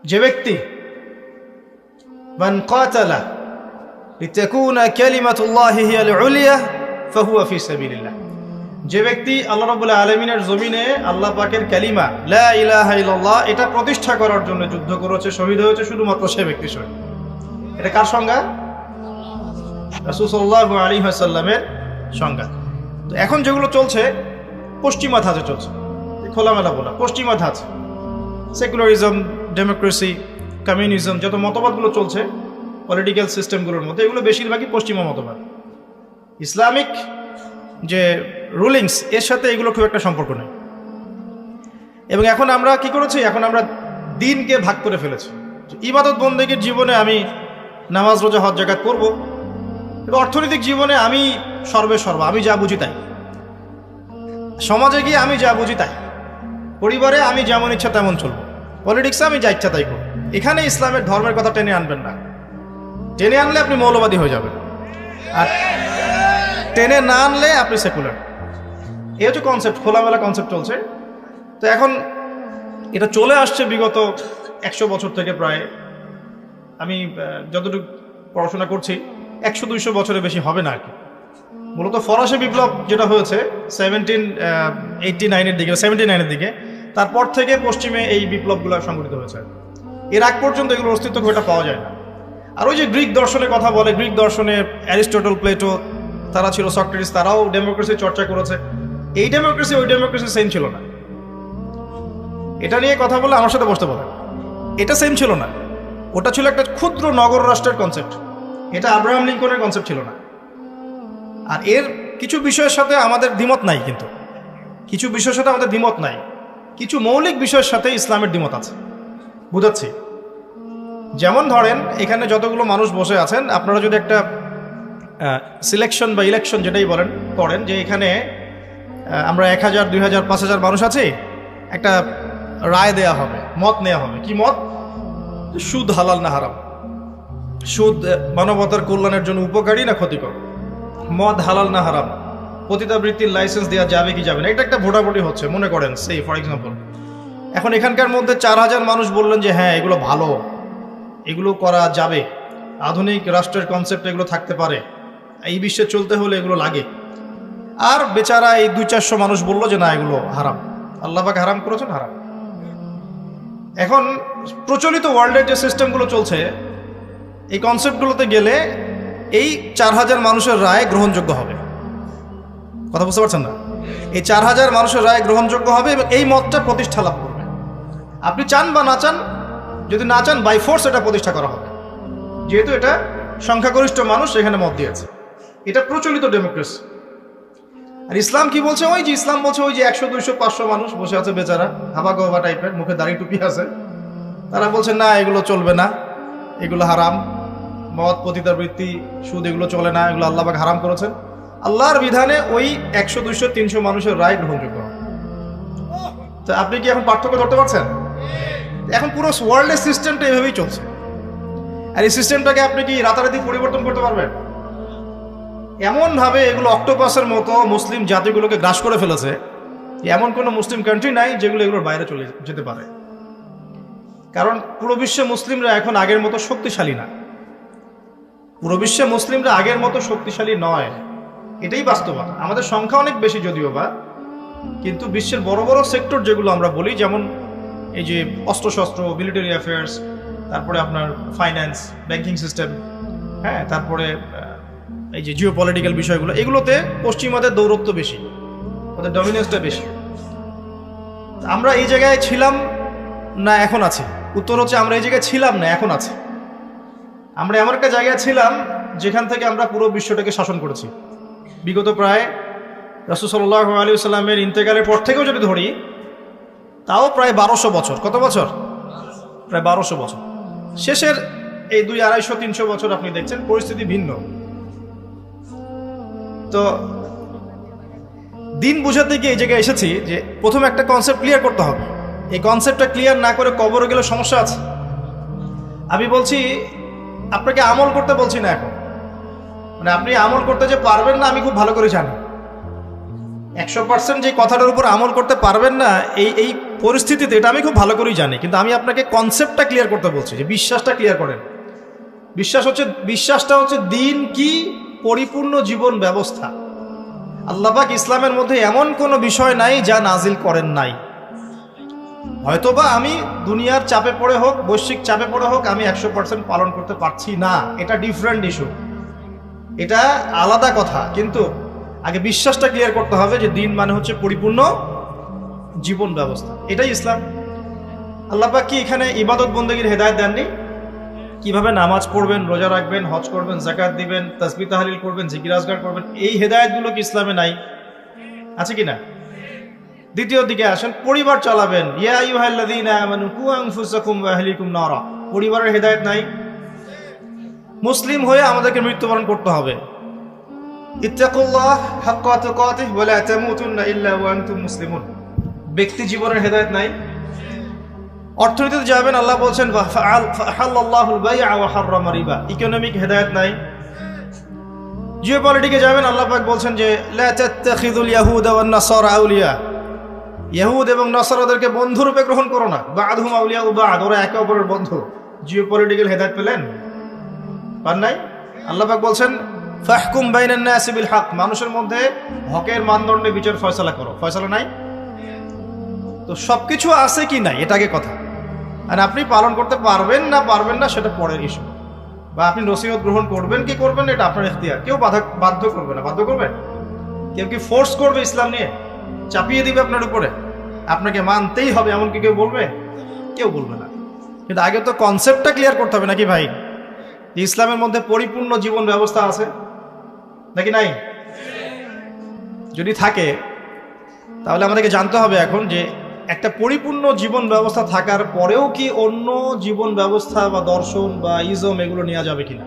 যে ব্যক্তি মান কাতালা লিতাকুনা কালিমাতুল্লাহি হিয়াল উলিয়া ফাহুয়া ফি সাবিলিল্লাহ, যে ব্যক্তি আল্লাহ রাব্বুল আলামিনের জমিনে আল্লাহ পাকের কালিমা লা ইলাহা ইল্লাল্লাহ এটা প্রতিষ্ঠা করার জন্য যুদ্ধ করেছে, শহীদ হয়েছে, শুধুমাত্র সে ব্যক্তি শহীদ। এটা কার সংজ্ঞা? রাসূল সাল্লাল্লাহু আলাইহি ওয়াসাল্লামের সংজ্ঞা। তো এখন যেগুলো চলছে পশ্চিমা ধাঁচে চলছে, খোলামেলা বলা পশ্চিমা ধাঁচ, সেকুলারিজম, ডেমোক্রেসি, কমিউনিজম, যত মতবাদগুলো চলছে পলিটিক্যাল সিস্টেমগুলোর মধ্যে, এগুলো বেশিরভাগই পশ্চিমা মতবাদ। ইসলামিক যে রুলিংস এর সাথে এগুলো খুব একটা সম্পর্ক নেই। এবং এখন আমরা কি করেছি, এখন আমরা দিনকে ভাগ করে ফেলেছি। ইবাদত বন্দেগীর জীবনে আমি নামাজ, রোজা, হজ, যাকাত করবো, এবং অর্থনৈতিক জীবনে আমি সর্বেসর্বা, আমি যা বুঝি তাই, সমাজে গিয়ে আমি যা বুঝি তাই, পরিবারে আমি যেমন ইচ্ছা তেমন চলবো, পলিটিক্সে আমি যা ইচ্ছা তাই করবো। এখানে ইসলামের ধর্মের কথা টেনে আনবেন না। টেনে আনলে আপনি মৌলবাদী হয়ে যাবেন, আর টেনে না আনলে আপনি সেকুলার। এই হচ্ছে কনসেপ্ট, খোলামেলা কনসেপ্ট চলছে। তো এখন এটা চলে আসছে বিগত 100 বছর থেকে প্রায়, আমি যতটুকু পড়াশোনা করছি 100-200 বছরের বেশি হবে না আর কি। মূলত ফরাসি বিপ্লব যেটা হয়েছে 1789-এর দিকে, 79-এর দিকে, তারপর থেকে পশ্চিমে এই বিপ্লবগুলো সংঘটিত হয়েছে। এর আগ পর্যন্ত এগুলোর অস্তিত্ব খুব একটা পাওয়া যায় না। আর ওই যে গ্রিক দর্শনের কথা বলে, গ্রিক দর্শনে অ্যারিস্টটল, প্লেটো, তারা ছিল, সক্রেটিস, তারাও ডেমোক্রেসি চর্চা করেছে। এই ডেমোক্রেসি ওই ডেমোক্রেসি সেম ছিল না। এটা নিয়ে কথা বলে আমার সাথে বসতে বলে, এটা সেম ছিল না। ওটা ছিল একটা ক্ষুদ্র নগর রাষ্ট্রের কনসেপ্ট, এটা আব্রাহাম লিঙ্কনের কনসেপ্ট ছিল না। আর এর কিছু বিষয়ের সাথে আমাদের দ্বিমত নাই, কিন্তু কিছু বিষয়ের সাথে আমাদের দ্বিমত নাই, কিছু মৌলিক বিষয়ের সাথে ইসলামের দ্বিমত আছে। বুঝাচ্ছি, যেমন ধরেন এখানে যতগুলো মানুষ বসে আছেন, আপনারা যদি একটা সিলেকশন বা ইলেকশন যেটাই বলেন করেন, যে এখানে আমরা 1000, 2000, 5000 মানুষ আছি, একটা রায় দেয়া হবে, মত নেওয়া হবে। কি মত? সুদ হালাল না হারাম, সুদ মানবতার কল্যাণের জন্য উপকারী না ক্ষতিকর, মদ হালাল না হারাম, পতিতাবৃত্তির লাইসেন্স দেওয়া যাবে কি যাবে না, এটা একটা ভোটাভুটি হচ্ছে মনে করেন, সেই ফর এক্সাম্পল। এখন এখানকার মধ্যে 4000 মানুষ বললেন যে হ্যাঁ এগুলো ভালো, এগুলো করা যাবে, আধুনিক রাষ্ট্রের কনসেপ্ট এগুলো থাকতে পারে, এই বিশ্বে চলতে হলে এগুলো লাগে। আর বেচারা এই 200-400 মানুষ বললো যে না এগুলো হারাম, আল্লাহ পাক হারাম করেছেন, হারাম। এখন প্রচলিত ওয়ার্ল্ডের যে সিস্টেমগুলো চলছে, এই কনসেপ্টগুলোতে গেলে এই 4000 মানুষের রায় গ্রহণযোগ্য হবে। কথা বুঝতে পারছেন না? এই 4000 মানুষের রায় গ্রহণযোগ্য হবে এবং এই মতটা প্রতিষ্ঠা লাভ করবে। আপনি চান বা না চান, যদি না চান বাই ফোর্স এটা প্রতিষ্ঠা করা হবে, যেহেতু এটা সংখ্যাগরিষ্ঠ মানুষ এখানে মত দিয়েছে। এটা প্রচলিত ডেমোক্রেসি। আর ইসলাম কি বলছে? ওই যে ইসলাম বলছে ওই যে 100, 200, 500 মানুষ বসে আছে বেচারা, হাবা গোবা টাইপের, মুখে দাড়ি টুপি আছে, তারা বলছে না এগুলো চলবে না, এগুলো হারাম, মদ, পতিতাবৃত্তি, সুদ এগুলো চলে না, এগুলো আল্লাহ পাক হারাম করেছেন। আল্লাহর বিধানে ওই 100, 200, 300 মানুষের রায় গ্রহণযোগ্য। তো আপনি কি এখন পার্থক্য ধরতে পারছেন? এখন পুরো ওয়ার্ল্ডের সিস্টেমটা এভাবেই চলছে। আর এই সিস্টেমটাকে আপনি কি রাতারাতি পরিবর্তন করতে পারবেন? এমনভাবে এগুলো অক্টোপাসের মতো মুসলিম জাতিগুলোকে গ্রাস করে ফেলেছে, এমন কোনো মুসলিম কান্ট্রি নাই যেগুলো এগুলোর বাইরে চলে যেতে পারে। কারণ পুরো বিশ্বে মুসলিমরা এখন আগের মতো শক্তিশালী না, পুরো বিশ্বে মুসলিমরা আগের মতো শক্তিশালী নয়, এটাই বাস্তবতা। আমাদের সংখ্যা অনেক বেশি যদিও বা, কিন্তু বিশ্বের বড় বড় সেক্টর যেগুলো আমরা বলি, যেমন এই যে অস্ত্রশস্ত্র, মিলিটারি অ্যাফেয়ার্স, তারপরে আপনার ফাইন্যান্স, ব্যাংকিং সিস্টেম, হ্যাঁ, তারপরে এই যে জিও পলিটিক্যাল বিষয়গুলো, এগুলোতে পশ্চিমাদের দৌরত্ব বেশি, ওদের ডমিনেন্সটা বেশি। আমরা এই জায়গায় ছিলাম না এখন আছি? উত্তর হচ্ছে আমরা এই জায়গায় ছিলাম না, এখন আছি। আমরা এমন একটা জায়গায় ছিলাম যেখান থেকে আমরা পুরো বিশ্বটাকে শাসন করেছি বিগত প্রায় রাসূল সাল্লাল্লাহু আলাইহি ওয়াসাল্লামের ইন্তেকালের পর থেকেও যদি ধরি, তাও প্রায় 1200 বছর। কত বছর? প্রায় 1200 বছর। শেষের এই 200, 250, 300 বছর আপনি দেখছেন পরিস্থিতি ভিন্ন। তো দিন বুঝাতে গিয়ে এই জায়গায় এসেছি যে প্রথমে একটা কনসেপ্ট ক্লিয়ার করতে হবে। এই কনসেপ্টটা ক্লিয়ার না করে কবরে গেলে সমস্যা আছে। আমি বলছি আপনাকে আমল করতে বলছি না এখন, মানে আপনি আমল করতে যে পারবেন না আমি খুব ভালো করে জানি, 100% যে কথাটার উপর আমল করতে পারবেন না, এই পরিস্থিতিতে, এটা আমি খুব ভালো করেই জানি, কিন্তু আমি আপনাকে কনসেপ্টটা ক্লিয়ার করতে বলছি, যে বিশ্বাসটা ক্লিয়ার করেন। বিশ্বাসটা হচ্ছে দিন কি পরিপূর্ণ জীবন ব্যবস্থা। আল্লাহ পাক ইসলামের মধ্যে এমন কোনো বিষয় নাই যা নাজিল করেন নাই। হয়তোবা আমি দুনিয়ার চাপে পড়ে হোক, বৈশ্বিক চাপে পড়ে হোক, আমি 100% পালন করতে পারছি না, এটা ডিফারেন্ট ইস্যু, এটা আলাদা কথা। কিন্তু আগে বিশ্বাসটা ক্লিয়ার করতে হবে যে দিন মানে হচ্ছে পরিপূর্ণ জীবন ব্যবস্থা, এটাই ইসলাম। আল্লাহ পাক কি এখানে ইবাদত বন্দেগীর হেদায়েত দেননি? কিভাবে নামাজ পড়বেন, রোজা রাখবেন, হজ করবেন, যাকাত দিবেন, তাসবিহ তাহলিল করবেন, জিকির আজকার করবেন, এই হেদায়েতগুলো কি ইসলামে নাই? আছে কি না? দ্বিতীয় দিকে আসেন, পরিবার চালাবেন, ইয়া আইয়ুহাল্লাযীনা আমানু কু আনফুসাকুম ওয়া আহলিকুম নারা, পরিবারের হেদায়েত নাই? মুসলিম হয়ে আমাদেরকে মৃত্যুবরণ করতে হবে, ইত্তাকুল্লাহ হাক্কা তুকাতিহি ওয়া লা তামুতুন্না ইল্লা ওয়া আনতুম মুসলিমুন, ব্যক্তি জীবনের হেদায়েত নাই? অর্থনীতিতে যাবেন, আল্লাহ বলছেন ফাহাল্লাল্লাহুল বাই'a ওয়া হাররামা রিবা, ইকোনমিক হেদায়েত নাই? জিওপলিটিকে যাবেন, আল্লাহ পাক বলছেন যে লা তাত্তাখিযুল ইয়াহুদা ওয়ান নাসারা আউলিয়া, ইহুদ এবং নাসারাদেরকে বন্ধু রূপে গ্রহণ করো না, বা'দুহুম আউলিয়া বা'দ, ওরা একে অপরের বন্ধু। জিওপলিটিক্যাল হেদায়েত পেলেন? পান নাই? আল্লাহ পাক বলছেন ফাহকুম বাইনান নাসি বিল হক, মানুষের মধ্যে হকের মানদণ্ডে বিচার ফয়সালা করো, ফয়সালা নাই? তো সবকিছু আছে কি নাই এটা আগে কথা। আর আপনি পালন করতে পারবেন না সেটা পরের ইস্যু, বা আপনি নসিহত গ্রহণ করবেন কি করবেন এটা আপনার ইখতিয়ার, কেউ বাধ্য করবে না। বাধ্য করবে? কেউ কি ফোর্স করবে ইসলাম নিয়ে, চাপিয়ে দিবে আপনার উপরে, আপনাকে মানতেই হবে এমন কি কেউ বলবে? কেউ বলবে না। কিন্তু আগে তো কনসেপ্টটা ক্লিয়ার করতে হবে নাকি ভাই, যে ইসলামের মধ্যে পরিপূর্ণ জীবন ব্যবস্থা আছে নাকি নাই? যদি থাকে তাহলে আমাদেরকে জানতে হবে এখন যে একটা পরিপূর্ণ জীবন ব্যবস্থা থাকার পরেও কি অন্য জীবন ব্যবস্থা বা দর্শন বা ইজম এগুলো নেওয়া যাবে কিনা।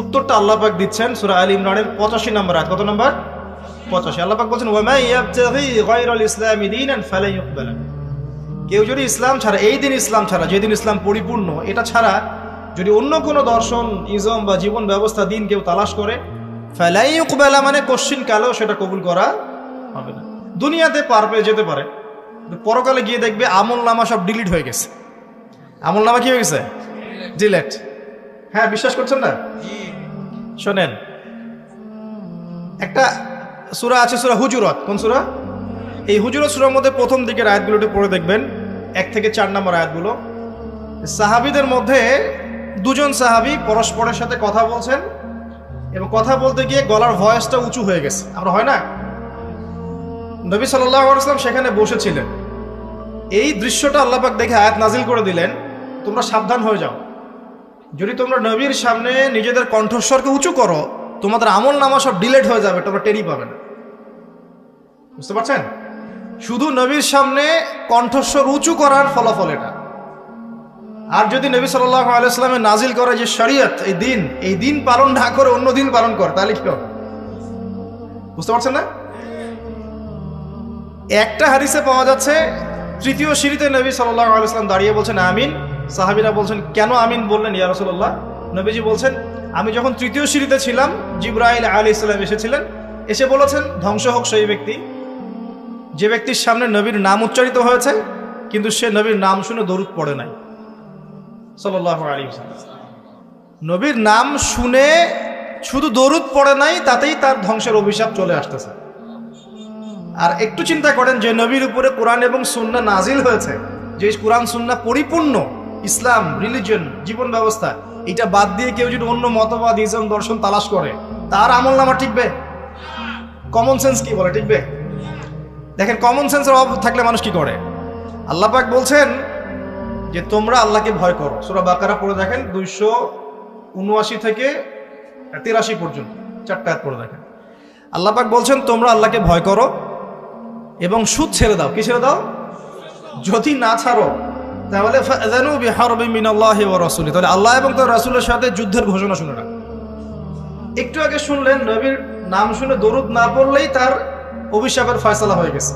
উত্তরটা আল্লাহ পাক দিচ্ছেন সূরা আল ইমরানের 85 নম্বর আয়াত। কত নম্বর? 85। আল্লাহ পাক বলছেন ওয়া মা ইয়াবতাগি গায়রাল ইসলামি দীনান ফালান ইউকবাল, কেউ যদি ইসলাম ছাড়া, এই দিন ইসলাম ছাড়া, যেদিন ইসলাম পরিপূর্ণ, এটা ছাড়া যদি অন্য কোনো দর্শন, ইজম বা জীবন ব্যবস্থা, দিন কেউ তালাশ করে, ফালান ইউকবাল মানে কোশ্চিন কালেও সেটা কবুল করা হবে না। দুনিয়াতে পার পেয়ে যেতে পারে, পরকালে গিয়ে দেখবে আমল নামা সব ডিলিট হয়ে গেছে। আমল নামা কি হয়ে গেছে? ডিলেট। হ্যাঁ, বিশ্বাস করছেন না? শোনেন, একটা সূরা আছে, সূরা হুজুরাত। কোন সূরা? এই হুজুরাত সূরার মধ্যে প্রথম দিকের আয়াতগুলোটি পড়ে দেখবেন, 1 থেকে 4 নম্বর আয়াতগুলো। সাহাবীদের মধ্যে দুজন সাহাবী পরস্পরের সাথে কথা বলছেন, এবং কথা বলতে গিয়ে গলার ভয়েসটা উঁচু হয়ে গেছে। আমরা হয় না? নবী সাল্লাল্লাহু আলাইহি ওয়াসাল্লাম সেখানে বসেছিলেন। এই দৃশ্যটা আল্লাহ পাক দেখে আয়াত নাজিল করে দিলেন, তোমরা সাবধান হয়ে যাও, যদি তোমরা নবীর সামনে নিজেদের কণ্ঠস্বরকে উঁচু করো, তোমাদের আমল নামা সব ডিলেট হয়ে যাবে, তোমরা টেরই পাবে না। বুঝতে পারছেন? শুধু নবীর সামনে কণ্ঠস্বর উঁচু করার ফলাফল এটা। আর যদি নবী সাল্লাল্লাহু আলাইহি ওয়াসাল্লামের নাজিল করে যে শরীয়ত, এই দিন পালন না করে অন্য দিন পালন করে, তাহলে কি হবে? বুঝতে পারছেন না? একটা হাদিসে পাওয়া যাচ্ছে, তৃতীয় সিঁড়িতে নবী সাল্লাল্লাহু আলাইহি ওয়াসাল্লাম দাঁড়িয়ে বলছেন আমিন। সাহাবীরা বলছেন কেন আমিন বললেন ইয়া রাসূলুল্লাহ? নবীজি বলছেন আমি যখন তৃতীয় সিঁড়িতে ছিলাম, জিবরাইল আলাইহিস সালাম এসেছিলেন, এসে বলেছেন ধ্বংস হোক সেই ব্যক্তি যে ব্যক্তির সামনে নবীর নাম উচ্চারিত হয়েছে কিন্তু সে নবীর নাম শুনে দরুদ পড়ে নাই সাল্লাল্লাহু আলাইহি ওয়াসাল্লাম। নবীর নাম শুনে শুধু দরুদ পড়ে নাই, তাতেই তার ধ্বংসের অভিশাপ চলে আসতেছে। আর একটু চিন্তা করেন, যে নবীর উপরে কোরআন এবং সুন্নাহ নাজিল হয়েছে, যে কোরআন সুন্নাহ পরিপূর্ণ ইসলাম, রিলিজিয়ন, জীবন ব্যবস্থা, এটা বাদ দিয়ে কেউ যদি অন্য মতবাদ, ইসলাম, দর্শন তালাশ করে, তার আমল নামা টিকবে? কমন সেন্স কি বলে টিকবে? দেখেন, কমন সেন্সের অভাব থাকলে মানুষ কি করে? আল্লাহ পাক বলছেন যে তোমরা আল্লাহকে ভয় করো। সূরা বাকারা পড়ে দেখেন, 279 থেকে 83 পর্যন্ত 4টা আয়াত পড়ে দেখেন। আল্লাহ পাক বলছেন তোমরা আল্লাহকে ভয় করো এবং সুদ ছেড়ে দাও। কি ছেড়ে দাও? যদি না ছাড়ো তাহলে ফাযানু বিহারবিন মিনাল্লাহি ওয়া রাসূলিহি, তাহলে আল্লাহ এবং তার রাসূলের সাথে যুদ্ধের ঘোষণা শুনে রাখ। একটু আগে শুনলেন নবীর নাম শুনে দরুদ না পড়লেই তার অভিশাপের ফয়সালা হয়ে গেছে।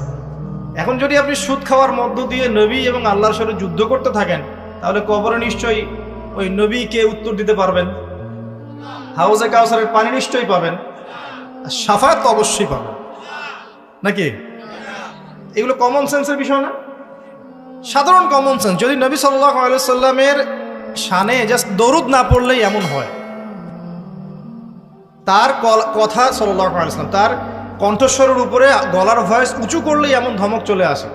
এখন যদি আপনি সুদ খাওয়ার মধ্য দিয়ে নবী এবং আল্লাহর সাথে যুদ্ধ করতে থাকেন, তাহলে কবরে নিশ্চয়ই ওই নবীকে উত্তর দিতে পারবেন, হাউজে কাউসারের পানি নিশ্চয়ই পাবেন, শাফাত তো অবশ্যই পাবেন। নাকি? এগুলো কমন সেন্সের বিষয় না? সাধারণ কমন সেন্স। যদি নবী সাল্লাল্লাহু আলাইহি সাল্লামের শানে জাস্ট দরুদ না পড়লেই এমন হয়, তার কথা সাল্লাল্লাহু আলাইহি ওয়াসাল্লাম তার কণ্ঠস্বরের উপরে গলার ভয়েস উঁচু করলেই এমন ধমক চলে আসে,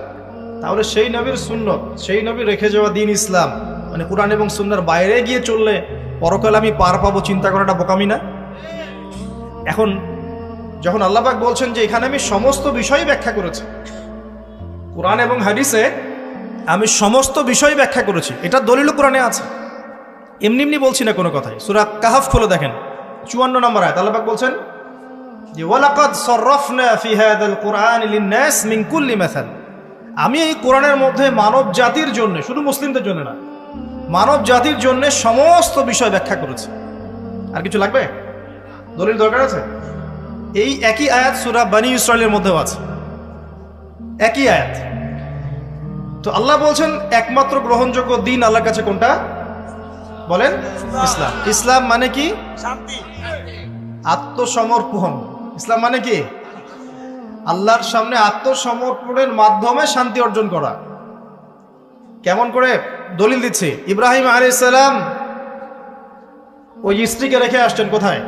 তাহলে সেই নবীর সুন্নত, সেই নবী রেখে যাওয়া দিন ইসলাম, মানে কোরআন এবং সুন্নাহর বাইরে গিয়ে চললে পরকালে আমি পার পাবো, চিন্তা করাটা বোকামি না? এখন যখন আল্লাহ পাক বলছেন যে এখানে আমি সমস্ত বিষয় ব্যাখ্যা করেছি, কোরআন এবং হাদিসে আমি সমস্ত বিষয় ব্যাখ্যা করেছি, এটা দলিল কোরআনে আছে, এমনি এমনি বলছি না কোনো কথাই। সূরা কাহাফ খুলে দেখেন 54 নম্বর আয়াত, আল্লাহ পাক বলছেন যে ওয়ালাকাদ সাররাফনা ফি হাযাল কুরআনি লিন-নাস মিন কুল্লি মাসাল, আমি এই কোরআনের মধ্যে মানব জাতির জন্য, শুধু মুসলিমদের জন্য না, মানব জাতির জন্য সমস্ত বিষয় ব্যাখ্যা করেছি। আর কিছু লাগবে? দলিল দরকার আছে? এই একই আয়াত সূরা বনী ইসরাঈলের মধ্যেও আছে, একই আয়াত। তো আল্লাহ বলছেন একমাত্র গ্রহণযোগ্য দিন আল্লাহর কাছে কোনটা বলেন? ইসলাম। ইসলাম মানে কি? শান্তি, আত্মসমর্পণ। ইসলাম মানে কি? আল্লাহর সামনে আত্মসমর্পণের মাধ্যমে শান্তি অর্জন করা। কেমন করে? দলিল দিচ্ছে, ইব্রাহিম আলাইহিস সালাম ওই স্ত্রীকে রেখে আসছেন কোথায়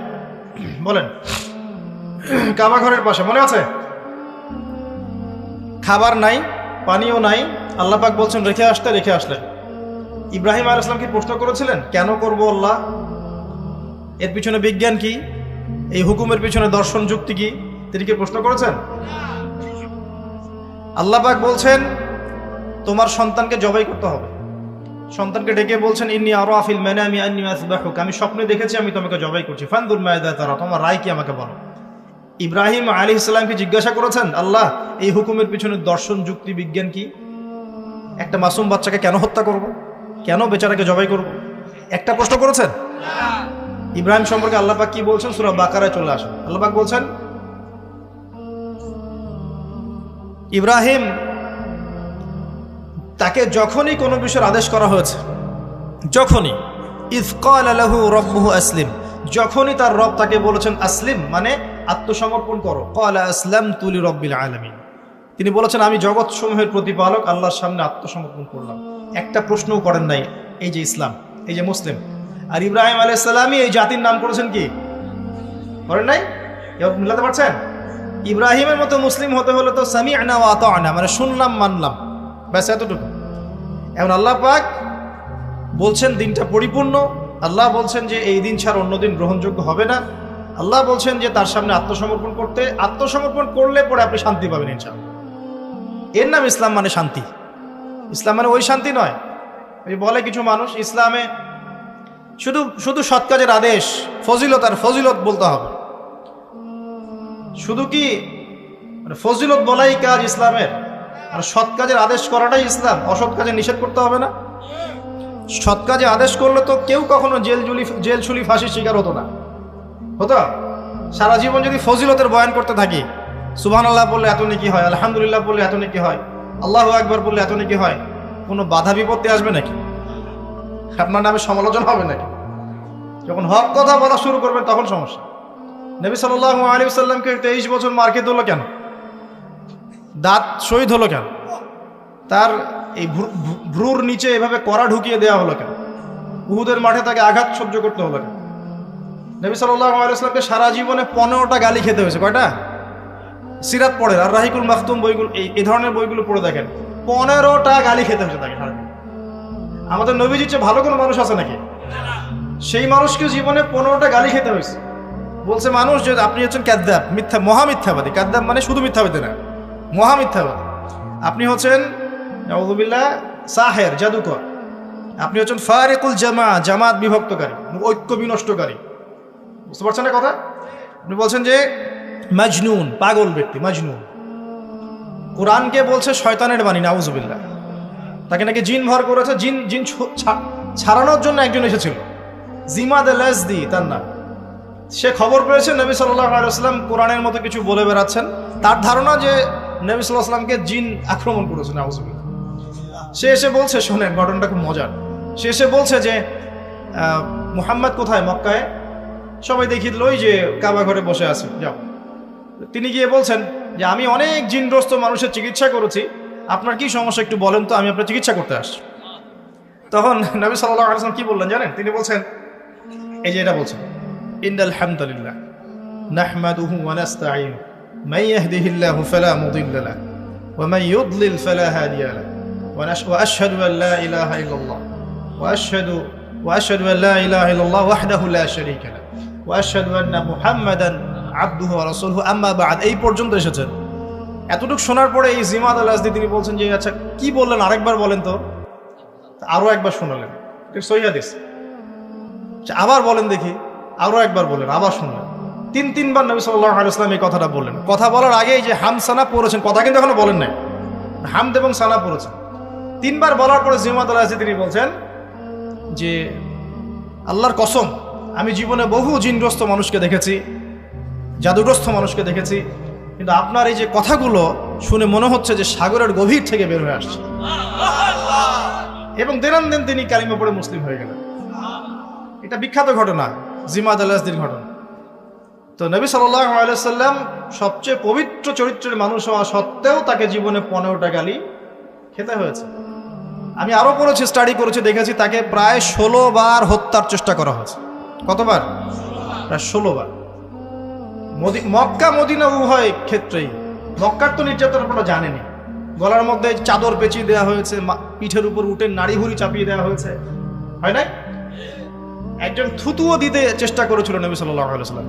বলেন? কাবা ঘরের পাশে, মনে আছে? খাবার নাই, পানিও নাই, আল্লাহ পাক বলছেন রেখে আসলেন। ইব্রাহিম আলাইহিস সালাম কি প্রশ্ন করেছিলেন কেন করব আল্লাহ? এর পিছনে বিজ্ঞান কি? এই হুকুমের পিছনে দর্শন যুক্তি কি? তিনি কি প্রশ্ন করেছেন? আল্লাহ পাক বলছেন তোমার সন্তানকে জবাই করতে হবে। সন্তানকে ডেকে বলছেন ইন্নী আরা ফিল মানামি আন্নী আসবাহুক, আমি স্বপ্নে দেখেছি আমি তোমাকে জবাই করছি, ফানদুর মাযা তারা, তোমার রায় কি আমাকে বলো। ইব্রাহিম আলাইহিস সালামকে জিজ্ঞাসা করেছেন আল্লাহ এই হুকুমের পিছনে দর্শন যুক্তি বিজ্ঞান কি? একটা মাসুম বাচ্চাকে কেন হত্যা করব? কেন বেচারাকে জবাই করব? একটা প্রশ্ন করেছেন? ইব্রাহিম সম্পর্কে আল্লাহ পাক কি বলছেন? সূরা বাকারায় চলে আসেন, আল্লাহ পাক বলছেন ইব্রাহিম তাকে যখনই কোনো বিষয়ের আদেশ করা হয়েছে, যখনই ইয ক্বালা লাহু রাব্বুহু আসলিম, যখনই তার রব তাকে বলেছেন আসলিম মানে আত্মসমর্পণ করো, ক্বালা আসলামতু লিরাব্বিল আলামিন, তিনি বলেছেন আমি জগৎ সমূহের প্রতিপালক আল্লাহর সামনে আত্মসমর্পণ করলাম। একটা প্রশ্নও করেন নাই, এই যে ইসলাম, এই যে মুসলিম। আর ইব্রাহিম আলাইহিস সালামই এই জাতির নাম করেছেন কি? করেন নাই? কেউ মিলাতে পারছেন? ইব্রাহিমের মতো মুসলিম হতে হলে তো সামি'না ওয়া আতা'না, মানে শুনলাম মানলাম, ব্যাস এতটুকু। এখন আল্লাহ পাক বলছেন দিনটা পরিপূর্ণ, আল্লাহ বলছেন যে এই দিন ছাড়া অন্য দিন গ্রহণযোগ্য হবে না, আল্লাহ বলছেন যে তার সামনে আত্মসমর্পণ করতে, আত্মসমর্পণ করলে পরে আপনি শান্তি পাবেন ইনশাআল্লাহ। এর নাম ইসলাম মানে শান্তি। ইসলাম মানে ওই শান্তি নয়, ওই বলে কিছু মানুষ ইসলামে শুধু শুধু সৎ কাজের আদেশ, ফজিলত আর ফজিলত বলতে হবে। শুধু কি মানে ফজিলত বলাই কাজ ইসলামের, আর সৎ কাজের আদেশ করাটাই ইসলাম? অসৎ কাজে নিষেধ করতে হবে না? সৎ কাজে আদেশ করলে তো কেউ কখনো জেল ছুলি ফাঁসির শিকার হতো না, হতো? সারা জীবন যদি ফজিলতের বয়ান করতে থাকি, সুবহানাল্লাহ বললে এত নেকি হয়, আলহামদুলিল্লাহ বললে এত নেকি হয়, আল্লাহু আকবার বললে এত নেকি হয়, কোনো বাধা বিপত্তি আসবে নাকি? আপনার নামে সমালোচনা হবে নাকি? যখন হক কথা বলা শুরু করবেন তখন সমস্যা। নবী সাল্লাল্লাহু আলাইহি ওয়াসাল্লামকে 23 বছর মার্কেট হলো কেন? দাঁত শহীদ হলো কেন? তার এই ভ্রুর নিচে এভাবে কড়া ঢুকিয়ে দেওয়া হলো কেন? উহুদের মাঠে তাকে আঘাত সহ্য করতে হলো কেন? নবী সাল্লাল্লাহু আলাইহি ওয়াসাল্লামকে সারা জীবনে 15টা গালি খেতে হয়েছে। কয়টা? সিরাত পড়েন, আর রাহিকুল মাখতুম বইগুলো, এই ধরনের বইগুলো পড়ে দেখেন, 15টা গালি খেতে হয়েছে তাকে সারা জীবন। আমাদের নবীজির চেয়ে ভালো কোনো মানুষ আছে নাকি? সেই মানুষকে জীবনে 15টা গালি খেতে হয়েছে। বলছে মানুষ যে আপনি হচ্ছেন কাযযাব, মিথ্যা, মহামিথ্যাবাদী। কাযযাব মানে শুধু মিথ্যাবাদী না, মহামিথ্যাবাদী। আপনি হচ্ছেন নাউযুবিল্লাহ সাহের, জাদুকর। আপনি হচ্ছেন ফারিকুল জামাত বিভক্তকারী, ঐক্য বিনষ্টকারী। বুঝতে পারছেন না কথা? আপনি বলছেন যে মাজনুন, পাগল ব্যক্তি, মাজনুন। কোরআনকে বলছে শয়তানের বাণী, নাউযুবিল্লাহ। তাকে নাকি জিন ভর করেছে, জিন ছাড়ানোর জন্য একজন এসেছিল, জিমাদ আল-আজদি তার নাম। সে খবর পেয়েছে নবী সাল্লাল্লাহু আলাইহি ওয়াসাল্লাম কোরআনের মতো কিছু বলে বেড়াচ্ছেন। তার ধারণা যে নবী সাল্লাল্লাহু আলাইহি ওয়াসাল্লামকে জিন আক্রমণ করেছে, নাউযুবিল্লাহ। সে এসে বলছে, শোনেন ঘটনাটা খুব মজার। সে এসে বলছে যে মুহাম্মদ কোথায়? মক্কায়। সবাই দেখিয়ে দিল ওই যে কাবা ঘরে বসে আছে, যাও। তিনি গিয়ে বলছেন যে আমি অনেক জিনগ্রস্ত মানুষের চিকিৎসা করেছি, আপনার কি সমস্যা একটু বলেন তো, আমি আপনার চিকিৎসা করতে আসছি। তখন নবী সাল্লাল্লাহু আলাইহি ওয়াসাল্লাম কি বললেন জানেন? তিনি বলছেন, এই যে এটা বলছেন, ইন্নাল হামদুলিল্লাহ নাহমাদুহু ওয়া নাস্তাঈনু মান ইয়াহদিহিল্লাহু ফালা মুদিল্লা লাহু ওয়া মান ইউদ্লিল ফালা হাদিয়া লাহু ওয়া আশহাদু আন লা ইলাহা ইল্লাল্লাহ ওয়া আশহাদু আন লা ইলাহা ইল্লাল্লাহ ওয়াহদাহু লা শারীকা লাহু ওয়া আশহাদু আন্না মুহাম্মাদান আবদুহু ওয়া রাসূলুহু আম্মা বা'দ। এই পর্যন্ত এসেছেন। এতটুকু শোনার পরে এই জিমাদ আল আজদি তিনি বলছেন যে আচ্ছা কি বললেন আরেকবার বলেন তো। আরো একবার শোনালেন, সহিহ হাদিস। আবার বলেন দেখি, আরো একবার বলেন, আবার শুনলেন। তিনবার নবী সাল্লাল্লাহু আলাইহি ওয়াসাল্লাম এই কথাটা বললেন। কথা বলার আগেই যে হাম সানা পড়েছেন, কথা কিন্তু এখনো বলেন নাই, হামদ এবং সানা পড়েছেন। তিনবার বলার পরে জিমাদ আল আজদি তিনি বলছেন যে আল্লাহর কসম, আমি জীবনে বহু জিনগ্রস্ত মানুষকে দেখেছি, জাদুগ্রস্ত মানুষকে দেখেছি, কিন্তু আপনার এই যে কথাগুলো শুনে মনে হচ্ছে যে সাগরের গভীর থেকে বের হয়ে আসছে। এবং দেন তিনি কালিমা পড়ে মুসলিম হয়ে গেলেন। এটা বিখ্যাত ঘটনা, জিমাদ আল আজদির ঘটনা। তো নবী সাল্লাল্লাহু আলাইহি ওয়াসাল্লাম সবচেয়ে পবিত্র চরিত্রের মানুষ হওয়া সত্ত্বেও তাকে জীবনে 15টা গালি খেতে হয়েছে। আমি আরো পড়েছি, স্টাডি করেছি, দেখেছি তাকে প্রায় 16 বার হত্যার চেষ্টা করা হয়েছে। কতবার? প্রায় 16 বার। মক্কা মদিনা উভয় ক্ষেত্রেই। মক্কার তো নির্যাতন আপনারা জানেনি, গলার মধ্যে চাদর পেঁচিয়ে দেওয়া হয়েছে, পিঠের উপর উঠে নাড়ি ভুড়ি চাপিয়ে দেওয়া হয়েছে, হয় নাই? একজন থুতুও দিতে চেষ্টা করেছিল নবী সাল্লাল্লাহু আলাইহি ওয়াসাল্লাম।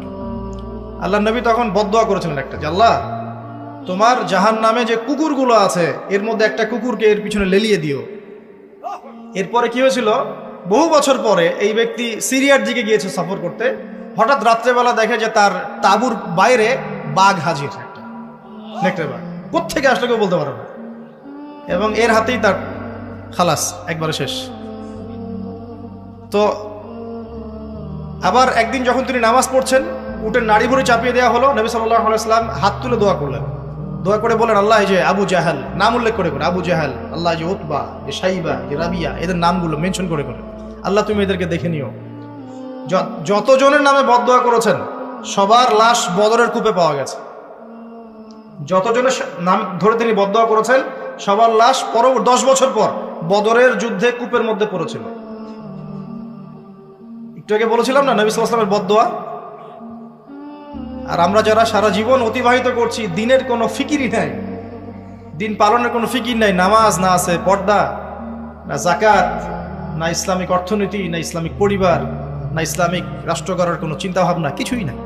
আল্লাহ নবী তখন বদদোয়া করেছিলেন একটা, যে আল্লাহ তোমার জাহান্নামে যে কুকুরগুলো আছে এর মধ্যে একটা কুকুরকে এর পিছনে লেলিয়ে দিও। এরপরে কি হয়েছিল, বহু বছর পরে এই ব্যক্তি সিরিয়ার দিকে গিয়েছে সফর করতে, হঠাৎ রাত্রেবেলা দেখে যে তার তাঁবুর বাইরে বাঘ হাজির, একটা নেকড়ে বাঘ, কোত্থেকে আসলে কেউ বলতে পারে না, এবং এর হাতেই তার খালাস, একবারে শেষ। তো আবার একদিন যখন তিনি নামাজ পড়ছেন, উটের নাড়ি ভুড়ি চাপিয়ে দেওয়া হলো, নবী সাল্লাল্লাহু আলাইহি ওয়াসাল্লাম হাত তুলে দোয়া করলেন। দোয়া করে বলেন, আল্লাহ এই যে আবু জাহাল, নাম উল্লেখ করে করে, আবু জাহাল, আল্লাহ যে উতবা, যে সাইবা, যে রাবিয়া, এদের নামগুলো মেনশন করে করে, আল্লাহ তুমি এদেরকে দেখে নিও। যতজনের নামে বদদোয়া করেছেন সবার লাশ বদরের কূপে পাওয়া গেছে। যতজনের নাম ধরে তিনি বদদোয়া করেছেন সবার লাশ 10 বছর পর বদরের যুদ্ধে কূপের মধ্যে পড়েছিল। একটু আগে বলেছিলাম না নবী সাল্লাল্লাহু আলাইহি ওয়াসাল্লামের বদদোয়া। আর আমরা যারা সারা জীবন অতিবাহিত করছি, দিনের কোনো ফিকিরই নাই, দিন পালনের কোনো ফিকির নাই, নামাজ না আছে, পর্দা না, যাকাত না, ইসলামিক অর্থনীতি না, ইসলামিক পরিবার না, ইসলামিক রাষ্ট্র গড়ার কোনো চিন্তা ভাবনা, কিছুই নাই।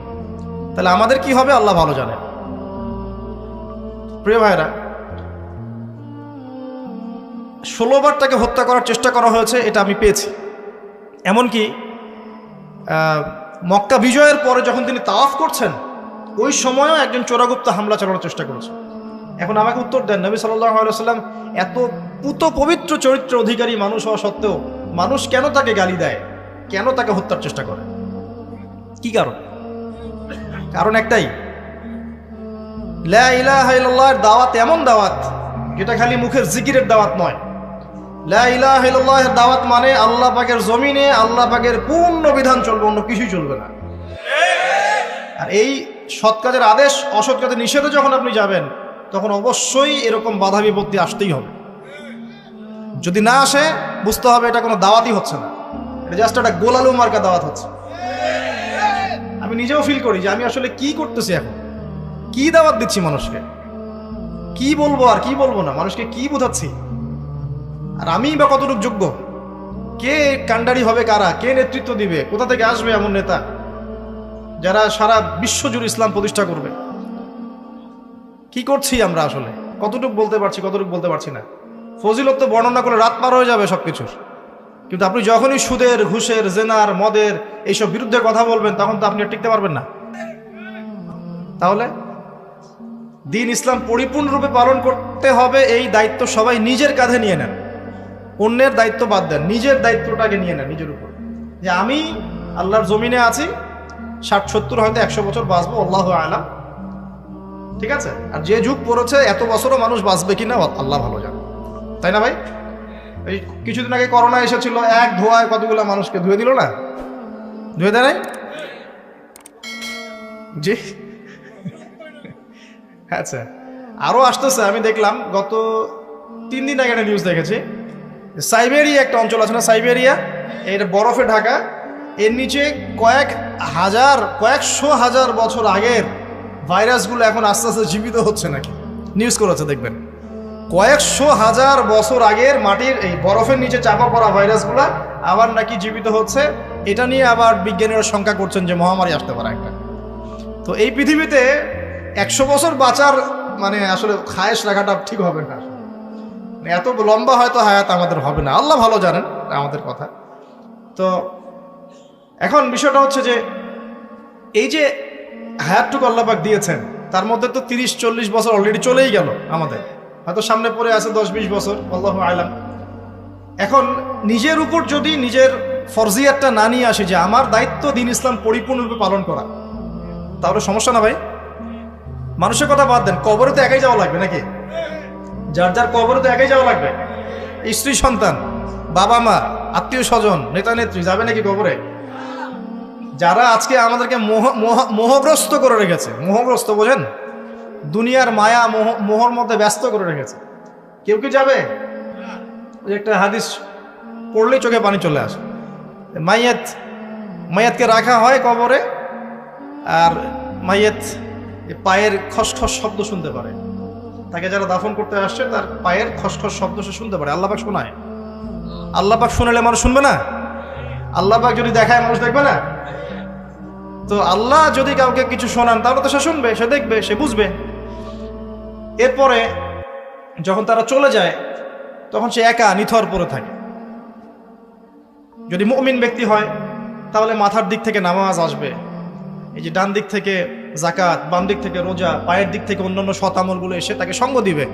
তাহলে আমাদের কি হবে আল্লাহ ভালো জানে। প্রিয় ভাইরা, 16 বার তাকে হত্যা করার চেষ্টা করা হয়েছে, এটা আমি পেয়েছি। এমনকি মক্কা বিজয়ের পরে যখন তিনি তাওয়াফ করছেন ওই সময়ও একজন চোরাগুপ্ত হামলা চালানোর চেষ্টা করেছে। এখন আমাকে উত্তর দেন, নবী সাল্লাল্লাহু আলাইহি ওয়াসাল্লাম এত পুত পবিত্র চরিত্রের অধিকারী মানুষ হওয়া সত্ত্বেও মানুষ কেন তাকে গালি দেয়, কেন তাকে হত্যার চেষ্টা করে? কি কারণ? কারণ একটাই, লা ইলাহা ইল্লাল্লাহর দাওয়াত এমন দাওয়াত যেটা খালি মুখের জিকিরের দাওয়াত নয়। লা ইলাহা ইল্লাল্লাহর দাওয়াত মানে আল্লাহ পাকের জমিনে আল্লাহ পাকের পূর্ণ বিধান চলবে, অন্য কিছুই চলবে না। আর এই সৎ কাজের আদেশ, অসৎ কাজের নিষেধে যখন আপনি যাবেন তখন অবশ্যই এরকম বাধা বিপত্তি আসতেই হবে। যদি না আসে বুঝতে হবে এটা কোনো দাওয়াতই হচ্ছে না, এটা জাস্ট একটা গোলালু মার্কা দাওয়াত হচ্ছে। আমি নিজেও ফিল করি যে আমি আসলে কি করতেছি, এখন কি দাওয়াত দিচ্ছি মানুষকে, কি বলবো আর কি বলবো না, মানুষকে কি বোঝাচ্ছি, আর আমি বা কতটুকু যোগ্য, কে কান্ডারি হবে, কারা, কে নেতৃত্ব দিবে, কোথা থেকে আসবে এমন নেতা যারা সারা বিশ্ব জুড়ে ইসলাম প্রতিষ্ঠা করবে। কি করছি আমরা আসলে, কতটুকু বলতে পারছি, কতটুকু বলতে পারছি না। ফজিলত তো বর্ণনা করে রাত পার হয়ে যাবে সবকিছুর, কিন্তু আপনি যখনই সুদের, ঘুষের, জেনার, মদের এইসব বিরুদ্ধে কথা বলবেন তখন তো আপনি টিকতে পারবেন না। তাহলে দিন ইসলাম পরিপূর্ণরূপে পালন করতে হবে, এই দায়িত্ব সবাই নিজের কাঁধে নিয়ে নেন, অন্যের দায়িত্ব বাদ দেন, নিজের দায়িত্বটাকে নিয়ে নেন নিজের উপর, যে আমি আল্লাহর জমিনে আছি, 60-70 হয়তো 100 বছর বাঁচবো, আল্লাহু আ'লাম, ঠিক আছে। আর যে যুগ পড়েছে এত বছরও মানুষ বাঁচবে কিনা আল্লাহ ভালো জানে, তাই না ভাই? এই কিছুদিন আগে করোনা এসেছিল, এক ধোঁয়ায় কতগুলো মানুষকে ধুয়ে দিল না, ধুয়ে দেয় নাই? জি, আচ্ছা, আরও আসতেছে। আমি দেখলাম গত 3 দিন আগে একটা নিউজ দেখেছি, সাইবেরিয়া একটা অঞ্চল আছে না, সাইবেরিয়া, এর বরফে ঢাকা, এর নিচে কয়েকশো হাজার বছর আগের ভাইরাসগুলো এখন আস্তে আস্তে জীবিত হচ্ছে নাকি, নিউজ করেছে দেখবেন। কয়েকশো হাজার বছর আগের মাটির এই বরফের নিচে চাপা পড়া ভাইরাসগুলো আবার নাকি জীবিত হচ্ছে। এটা নিয়ে আবার বিজ্ঞানীরা শঙ্কা করছেন যে মহামারী আসতে পারে একটা। তো এই পৃথিবীতে 100 বছর বাঁচার মানে আসলে খায়েশ রাখাটা ঠিক হবে না, এত লম্বা হয়তো হায়াত আমাদের হবে না, আল্লাহ ভালো জানেন আমাদের কথা। তো এখন বিষয়টা হচ্ছে যে এই যে হায়াতটুকু আল্লাহ পাক দিয়েছেন, তার মধ্যে তো 30-40 বছর অলরেডি চলেই গেল আমাদের, হয়তো সামনে পড়ে আছে 10-20 বছর, আল্লাহু আলাম। এখন নিজের উপর যদি নিজের ফরজিয়াতটা না নিয়ে আসি যে আমার দায়িত্ব দিন ইসলাম পরিপূর্ণরূপে পালন করা, তাহলে সমস্যা না ভাই? মানুষের কথা বাদ দেন, কবরে তো একাই যাওয়া লাগবে নাকি? যার যার কবরে তো একাই যাওয়া লাগবে। স্ত্রী সন্তান, বাবা মা, আত্মীয় স্বজন, নেতা নেত্রী যাবে নাকি কবরে? যারা আজকে আমাদেরকে মোহগ্রস্ত করে রেখেছে, মোহগ্রস্ত বোঝেন, দুনিয়ার মায়া মোহর মধ্যে ব্যস্ত করে রেখেছে, কেউ কি যাবে? ওই একটা হাদিস পড়লেই চোখে পানি চলে আসে। মাইয়াতকে রাখা হয় কবরে, আর মাইয়াত পায়ের খসখস শব্দ শুনতে পারে। তাকে যারা দাফন করতে আসছে তার পায়ের খসখস শব্দ সে শুনতে পারে। আল্লাহ পাক শোনায়। আল্লাহ পাক শোনালে মানুষ শুনবে না? আল্লাহ পাক যদি দেখায় মানুষ দেখবে না? তো আল্লাহ যদি কাউকে কিছু শোনান তাহলে তো সে শুনবে, সে দেখবে, সে বুঝবে। এরপরে যখন তারা চলে যায় তখন সে একা নিথর পড়ে থাকে। যদি মুমিন ব্যক্তি হয় তাহলে মাথার দিক থেকে নামাজ আসবে, এই যে ডান দিক থেকে যাকাত, বাম দিক থেকে রোজা, পায়ের দিক থেকে অন্যান্য সৎ আমলগুলো এসে তাকে সঙ্গ দিবে।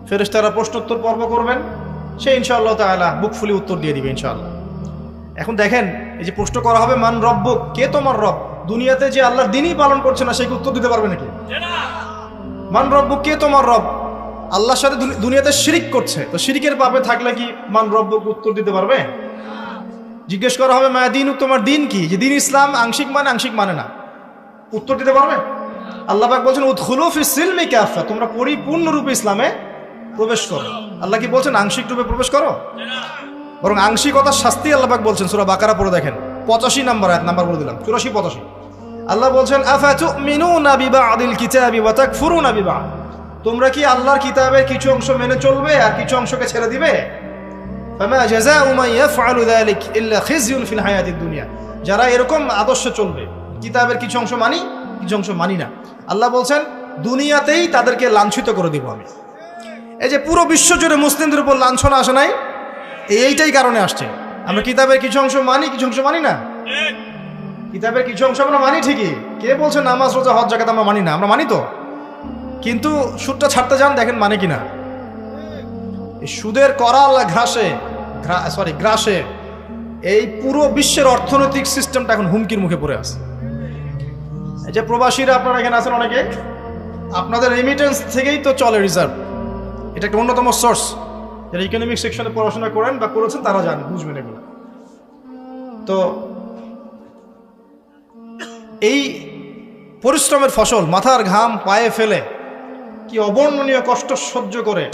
ফেরেশতারা প্রশ্নোত্তর পর্ব করবেন, সে ইনশাআল্লাহ তাআলা বুক ফুলি উত্তর দিয়ে দিবে ইনশাআল্লাহ। এখন দেখেন, এই যে প্রশ্ন করা হবে মান রব্বুক, কে তোমার রব, দুনিয়াতে যে আল্লাহর দ্বীনই পালন করছে না সে কি উত্তর দিতে পারবে নাকি? মান রব্বুক, কে তোমার রব, আল্লাহর সাথে দুনিয়াতে শিরিক করছে, তো শিরিকের পাপে থাকলে কি মান রব্বুক উত্তর দিতে পারবে? জিজ্ঞেস করা হবে মায়া দিন, তোমার দিন কি, যে দিন ইসলাম আংশিক মানে আংশিক মানে না, উত্তর দিতে পারবে? আল্লাহ পাক বলছেন উদখুলু ফিস সিলমি কাফা, তোমরা পরিপূর্ণরূপে ইসলামে প্রবেশ করো। আল্লাহ কি বলছেন আংশিক রূপে প্রবেশ করো? বরং আংশিকতার শাস্তি আল্লাহ পাক বলছেন। সূরা বাকারা পড়ে দেখেন, 85 নম্বর আয়াত, নাম্বার বলে দিলাম 84-85। আল্লাহ বলছেন আফাতুমিনুনা বিবাদিল কিতাবি ওয়া তাকফুরুনা বিবাদ, তোমরা কি আল্লাহর কিতাবের কিছু অংশ মেনে চলবে আর কিছু অংশকে ছেড়ে দিবে? ফামা জাযাউ মান ইয়াফআলু যালিক ইল্লা খিজয়ুন ফিল হায়াতিদ দুনিয়া, যারা এরকম আদর্শে চলবে, কিতাবের কিছু অংশ মানি কিছু অংশ মানি না, আল্লাহ বলছেন দুনিয়াতেই তাদেরকে লাঞ্ছিত করে দিব আমি। এই যে পুরো বিশ্ব জুড়ে মুসলিমদের উপর লাঞ্ছনা আসে নাই, এইটাই কারণে আসছে। আমরা কিতাবের কিছু অংশ মানি কিছু অংশ মানি না। কিতাবের কিছু অংশ আমরা মানি ঠিকই, কে বলছে নামাজ রোজা হজ জাকাত আমরা মানি না? আমরা মানি তো, কিন্তু সুদটা ছাড়তে যান, দেখেন মানে কিনা। এই সুদের করাল গ্রাসে এই পুরো বিশ্বের অর্থনৈতিক সিস্টেমটা এখন হুমকির মুখে পড়ে আছে। এই যে প্রবাসীরা আপনারা এখানে আছেন অনেকে, আপনাদের রেমিটেন্স থেকেই তো চলে রিজার্ভ, এটা একটা অন্যতম সোর্স। যারা ইকোনমিক সেকশনে পড়াশোনা করেন বা করেছেন তারা জানেন, বুঝবেন এগুলো। তো এই পরিশ্রমের ফসল, মাথার ঘাম পায়ে ফেলে কি অবর্ণনীয় কষ্ট সহ্য করে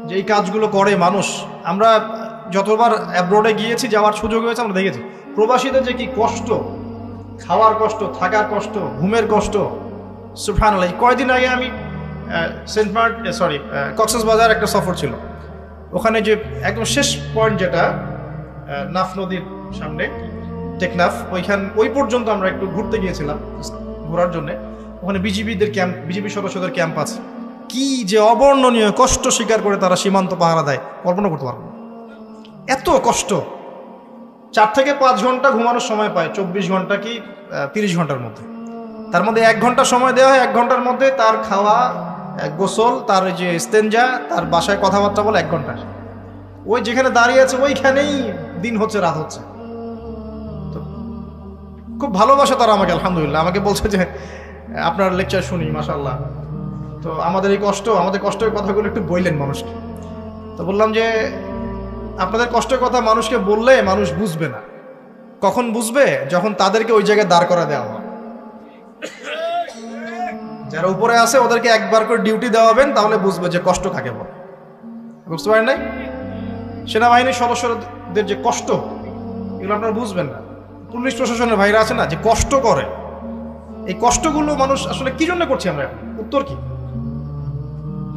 যে এই কাজগুলো করে মানুষ। আমরা যতবার অ্যাব্রোডে গিয়েছি, যাওয়ার সুযোগ হয়েছে, আমরা দেখেছি প্রবাসীদের যে কি কষ্ট, খাওয়ার কষ্ট, থাকার কষ্ট, ঘুমের কষ্ট। সুবহানাল্লাহ, কয়েকদিন আগে আমি কক্সবাজার একটা সফর ছিল, ওখানে যে একদম শেষ পয়েন্ট যেটা নাফ নদীর সামনে টেকনাফ, ওই পর্যন্ত আমরা একটু ঘুরতে গিয়েছিলাম ঘোরার জন্য। ওখানে বিজিবিদের ক্যাম্প, বিজিবি সদস্যদের ক্যাম্প আছে। কি যে অবর্ণনীয় কষ্ট স্বীকার করে তারা সীমান্ত পাহারা দেয়, কল্পনা করতে পারবো না। এত কষ্ট, 4 থেকে 5 ঘন্টা ঘুমানোর সময় পায়, 24 ঘন্টা কি 30 ঘন্টার মধ্যে। তার মধ্যে 1 ঘন্টা সময় দেওয়া হয়, 1 ঘন্টার মধ্যে তার খাওয়া, গোসল, তার যে ইস্তেঞ্জা, তার বাসায় কথাবার্তা বলে 1 ঘন্টা। ওই যেখানে দাঁড়িয়ে আছে ওইখানেই দিন হচ্ছে রাত হচ্ছে। তো খুব ভালোবাসা তারা আমাকে, আলহামদুলিল্লাহ। আমাকে বলছে যে আপনার লেকচার শুনি, মাশাআল্লাহ। তো আমাদের এই কষ্ট, আমাদের কষ্টের কথাগুলো একটু বললেন মানুষকে। তো বললাম যে আপনাদের কষ্টের কথা মানুষকে বললে মানুষ বুঝবে না। কখন বুঝবে? যখন তাদেরকে ওই জায়গায় দাঁড় করা দেওয়া হয়। যারা উপরে আছে ওদেরকে একবার করে ডিউটি দেওয়াবেন, তাহলে বুঝবে যে কষ্ট কাকে বলে। বুঝতে পারেন নাই? সেনাবাহিনীর সদস্যদের যে কষ্ট, এগুলো আপনারা বুঝবেন না। পুলিশ প্রশাসনের ভাইরা আছে না, যে কষ্ট করে, এই কষ্টগুলো মানুষ আসলে কি জন্য করছি আমরা? উত্তর কি?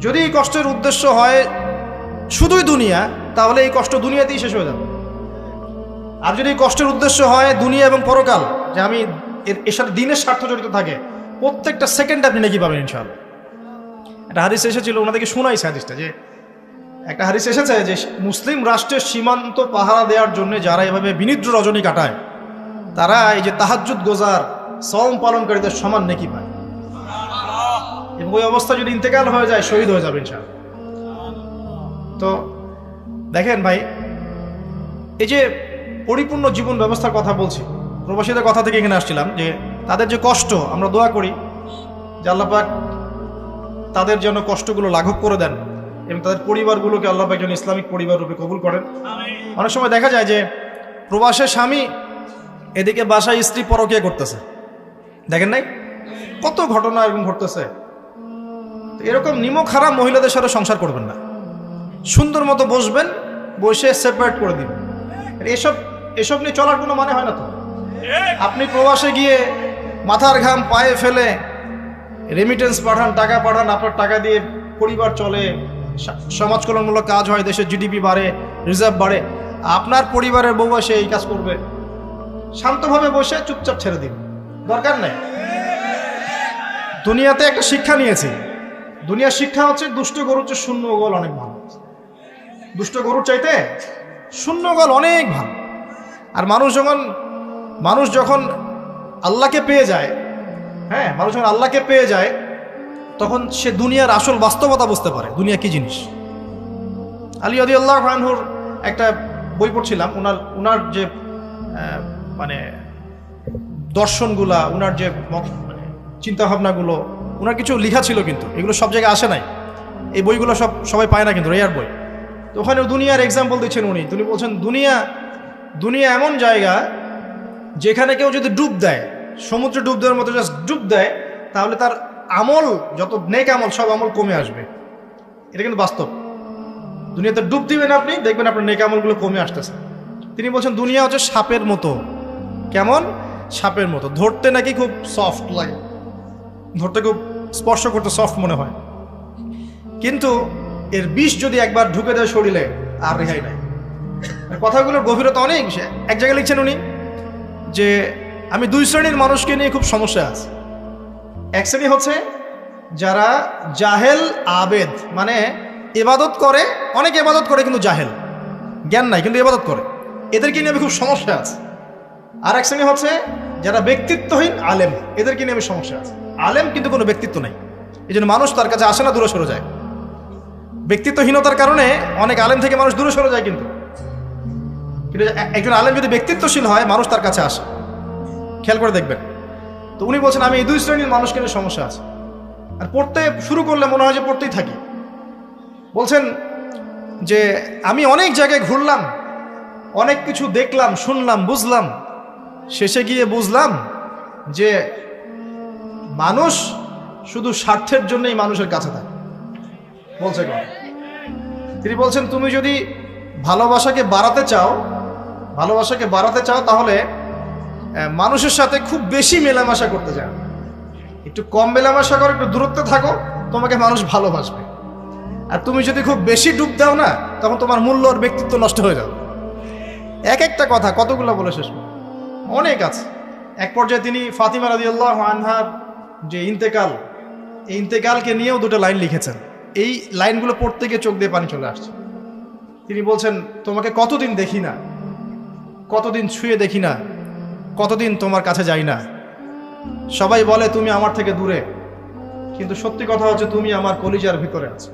যদি এই কষ্টের উদ্দেশ্য হয় শুধুই দুনিয়া, তাহলে এই কষ্ট দুনিয়াতেই শেষ হয়ে যাবে। আর যদি এই কষ্টের উদ্দেশ্য হয় দুনিয়া এবং পরকাল, যে আমি এর সাথে দিনের স্বার্থ জড়িত থাকে, প্রত্যেকটা সেকেন্ডে আপনি নাকি পাবেন ইনশাআল্লাহ। একটা হাদিস এসেছিল, ওনাদেরকে শোনাইছে হাদিসটা, যে একটা হাদিস এসেছে যে মুসলিম রাষ্ট্রের সীমান্ত পাহারা দেওয়ার জন্য যারা এভাবে বিনিদ্র রজনী কাটায়, তারা এই যে তাহাজ্জুদ গোজার সওম পালনকারীদের সমান নেকি পায়। এবং ওই অবস্থা যদি ইন্তেকাল হয়ে যায়, শহীদ হয়ে যাবে ইনশাআল্লাহ। তো দেখেন ভাই, এই যে পরিপূর্ণ জীবন ব্যবস্থার কথা বলছি, প্রবাসীদের কথা থেকে এখানে আসছিলাম, যে তাদের যে কষ্ট, আমরা দোয়া করি যে আল্লাহ পাক তাদের যেন কষ্টগুলো লাঘব করে দেন এবং তাদের পরিবারগুলোকে আল্লাহ পাক যেন ইসলামিক পরিবার রূপে কবুল করেন। অনেক সময় দেখা যায় যে প্রবাসে স্বামী, এদিকে বাসায় স্ত্রী পরকীয়া করতেছে, দেখেন নাই? কত ঘটনা এরকম ঘটতেছে। এরকম নিমক হারাম মহিলাদের সাথে সংসার করবেন না। সুন্দর মতো বসবেন, বসে সেপারেট করে দিবেন। এসব নিয়ে চলার কোনো মানে হয় না তো। আপনি প্রবাসে গিয়ে মাথার ঘাম পায়ে ফেলে রেমিটেন্স পাঠান, টাকা পাঠান, আপনার টাকা দিয়ে পরিবার চলে, সমাজ কল্যাণমূলক কাজ হয়, দেশের জিডিপি বাড়ে, রিজার্ভ বাড়ে। আপনার পরিবারের বউ এসে এই কাজ করবে, শান্তভাবে বসে চুপচাপ ছেড়ে দিন, দরকার নেই। দুনিয়াতে একটা শিক্ষা নিয়েছি, দুনিয়ার শিক্ষা হচ্ছে দুষ্ট গরুর চেয়ে শূন্য গোল অনেক ভালো। দুষ্ট গরুর চাইতে শূন্য গোল অনেক ভালো। আর মানুষ যখন আল্লাহকে পেয়ে যায়, হ্যাঁ, মানুষ যখন আল্লাহকে পেয়ে যায়, তখন সে দুনিয়ার আসল বাস্তবতা বুঝতে পারে, দুনিয়া কি জিনিস। আলী রাদিয়াল্লাহু আনহুর একটা বই পড়ছিলাম, উনার যে মানে দর্শনগুলা, উনার যে চিন্তাভাবনাগুলো, উনার কিছু লেখা ছিল, কিন্তু এগুলো সব জায়গায় আসে নাই। এই বইগুলো সবাই পায় না, কিন্তু রেয়ার বই। তো ওখানে দুনিয়ার এক্সাম্পল দিচ্ছেন উনি বলছেন দুনিয়া এমন জায়গা যেখানে কেউ যদি ডুব দেয়, সমুদ্রে ডুব দেওয়ার মতো জাস্ট ডুব দেয়, তাহলে তার আমল, যত নেক আমল, সব আমল কমে আসবে। এটা কিন্তু বাস্তব। দুনিয়াতে ডুব দিবেন আপনি, দেখবেন আপনার নেক আমলগুলো কমে আসতেছে। তিনি বলছেন দুনিয়া হচ্ছে সাপের মতো। কেমন? সাপের মতো। ধরতে নাকি খুব সফট লাগে, ধরতে খুব স্পর্শ করতে সফট মনে হয়, কিন্তু এর বিষ যদি একবার ঢুকে দেয় শরীরে, আর রেহাই নাই। কথাগুলোর গভীরতা অনেক। এক জায়গায় লিখছেন উনি যে আমি দুই শ্রেণীর মানুষকে নিয়ে খুব সমস্যা আছে। এক শ্রেণী হচ্ছে যারা জাহেল আবেদ, মানে ইবাদত করে, অনেক ইবাদত করে কিন্তু জাহেল, জ্ঞান নাই কিন্তু ইবাদত করে, এদেরকে নিয়ে আমি খুব সমস্যা আছে। আর এক শ্রেণী হচ্ছে যারা ব্যক্তিত্বহীন আলেম, এদেরকে নিয়ে আমি সমস্যা আছে। আলেম কিন্তু কোনো ব্যক্তিত্ব নাই, এই জন্য মানুষ তার কাছে আসে না, দূরে সরে যায়। ব্যক্তিত্বহীনতার কারণে অনেক আলেম থেকে মানুষ দূরে সরে যায়, কিন্তু একজন আলেম যদি ব্যক্তিত্বশীল হয়, মানুষ তার কাছে আসে। খেয়াল করে দেখবেন। তো উনি বলছেন আমি এই দুই শ্রেণীর মানুষকে নিয়ে সমস্যা আছে। আর পড়তে শুরু করলে মনে হয় যে পড়তেই থাকি। বলছেন যে আমি অনেক জায়গায় ঘুরলাম, অনেক কিছু দেখলাম, শুনলাম, বুঝলাম, শেষে গিয়ে বুঝলাম যে মানুষ শুধু স্বার্থের জন্যই মানুষের কাছে থাকে। বলছে তিনি বলছেন তুমি যদি ভালোবাসাকে বাড়াতে চাও তাহলে মানুষের সাথে খুব বেশি মেলামেশা করতে যাও, একটু কম মেলামেশা করো, একটু দূরত্বে থাকো, তোমাকে মানুষ ভালোবাসবে। আর তুমি যদি খুব বেশি ডুব দাও না, তখন তোমার মূল্য আর ব্যক্তিত্ব নষ্ট হয়ে যাবে। এক একটা কথা কতগুলো বলে শেষ করো, অনেক আছে। এক পর্যায়ে তিনি ফাতিমা রাদিয়াল্লাহু আনহার যে ইন্তেকাল, এই ইন্তেকালকে নিয়েও দুটো লাইন লিখেছেন। এই লাইনগুলো পড়তে গিয়ে চোখ দিয়ে পানি চলে আসছে। তিনি বলছেন তোমাকে কতদিন দেখি না, কতদিন ছুঁয়ে দেখি না, কতদিন তোমার কাছে যাই না। সবাই বলে তুমি আমার থেকে দূরে, কিন্তু সত্যি কথা হচ্ছে তুমি আমার কলিজার ভিতরে আছো।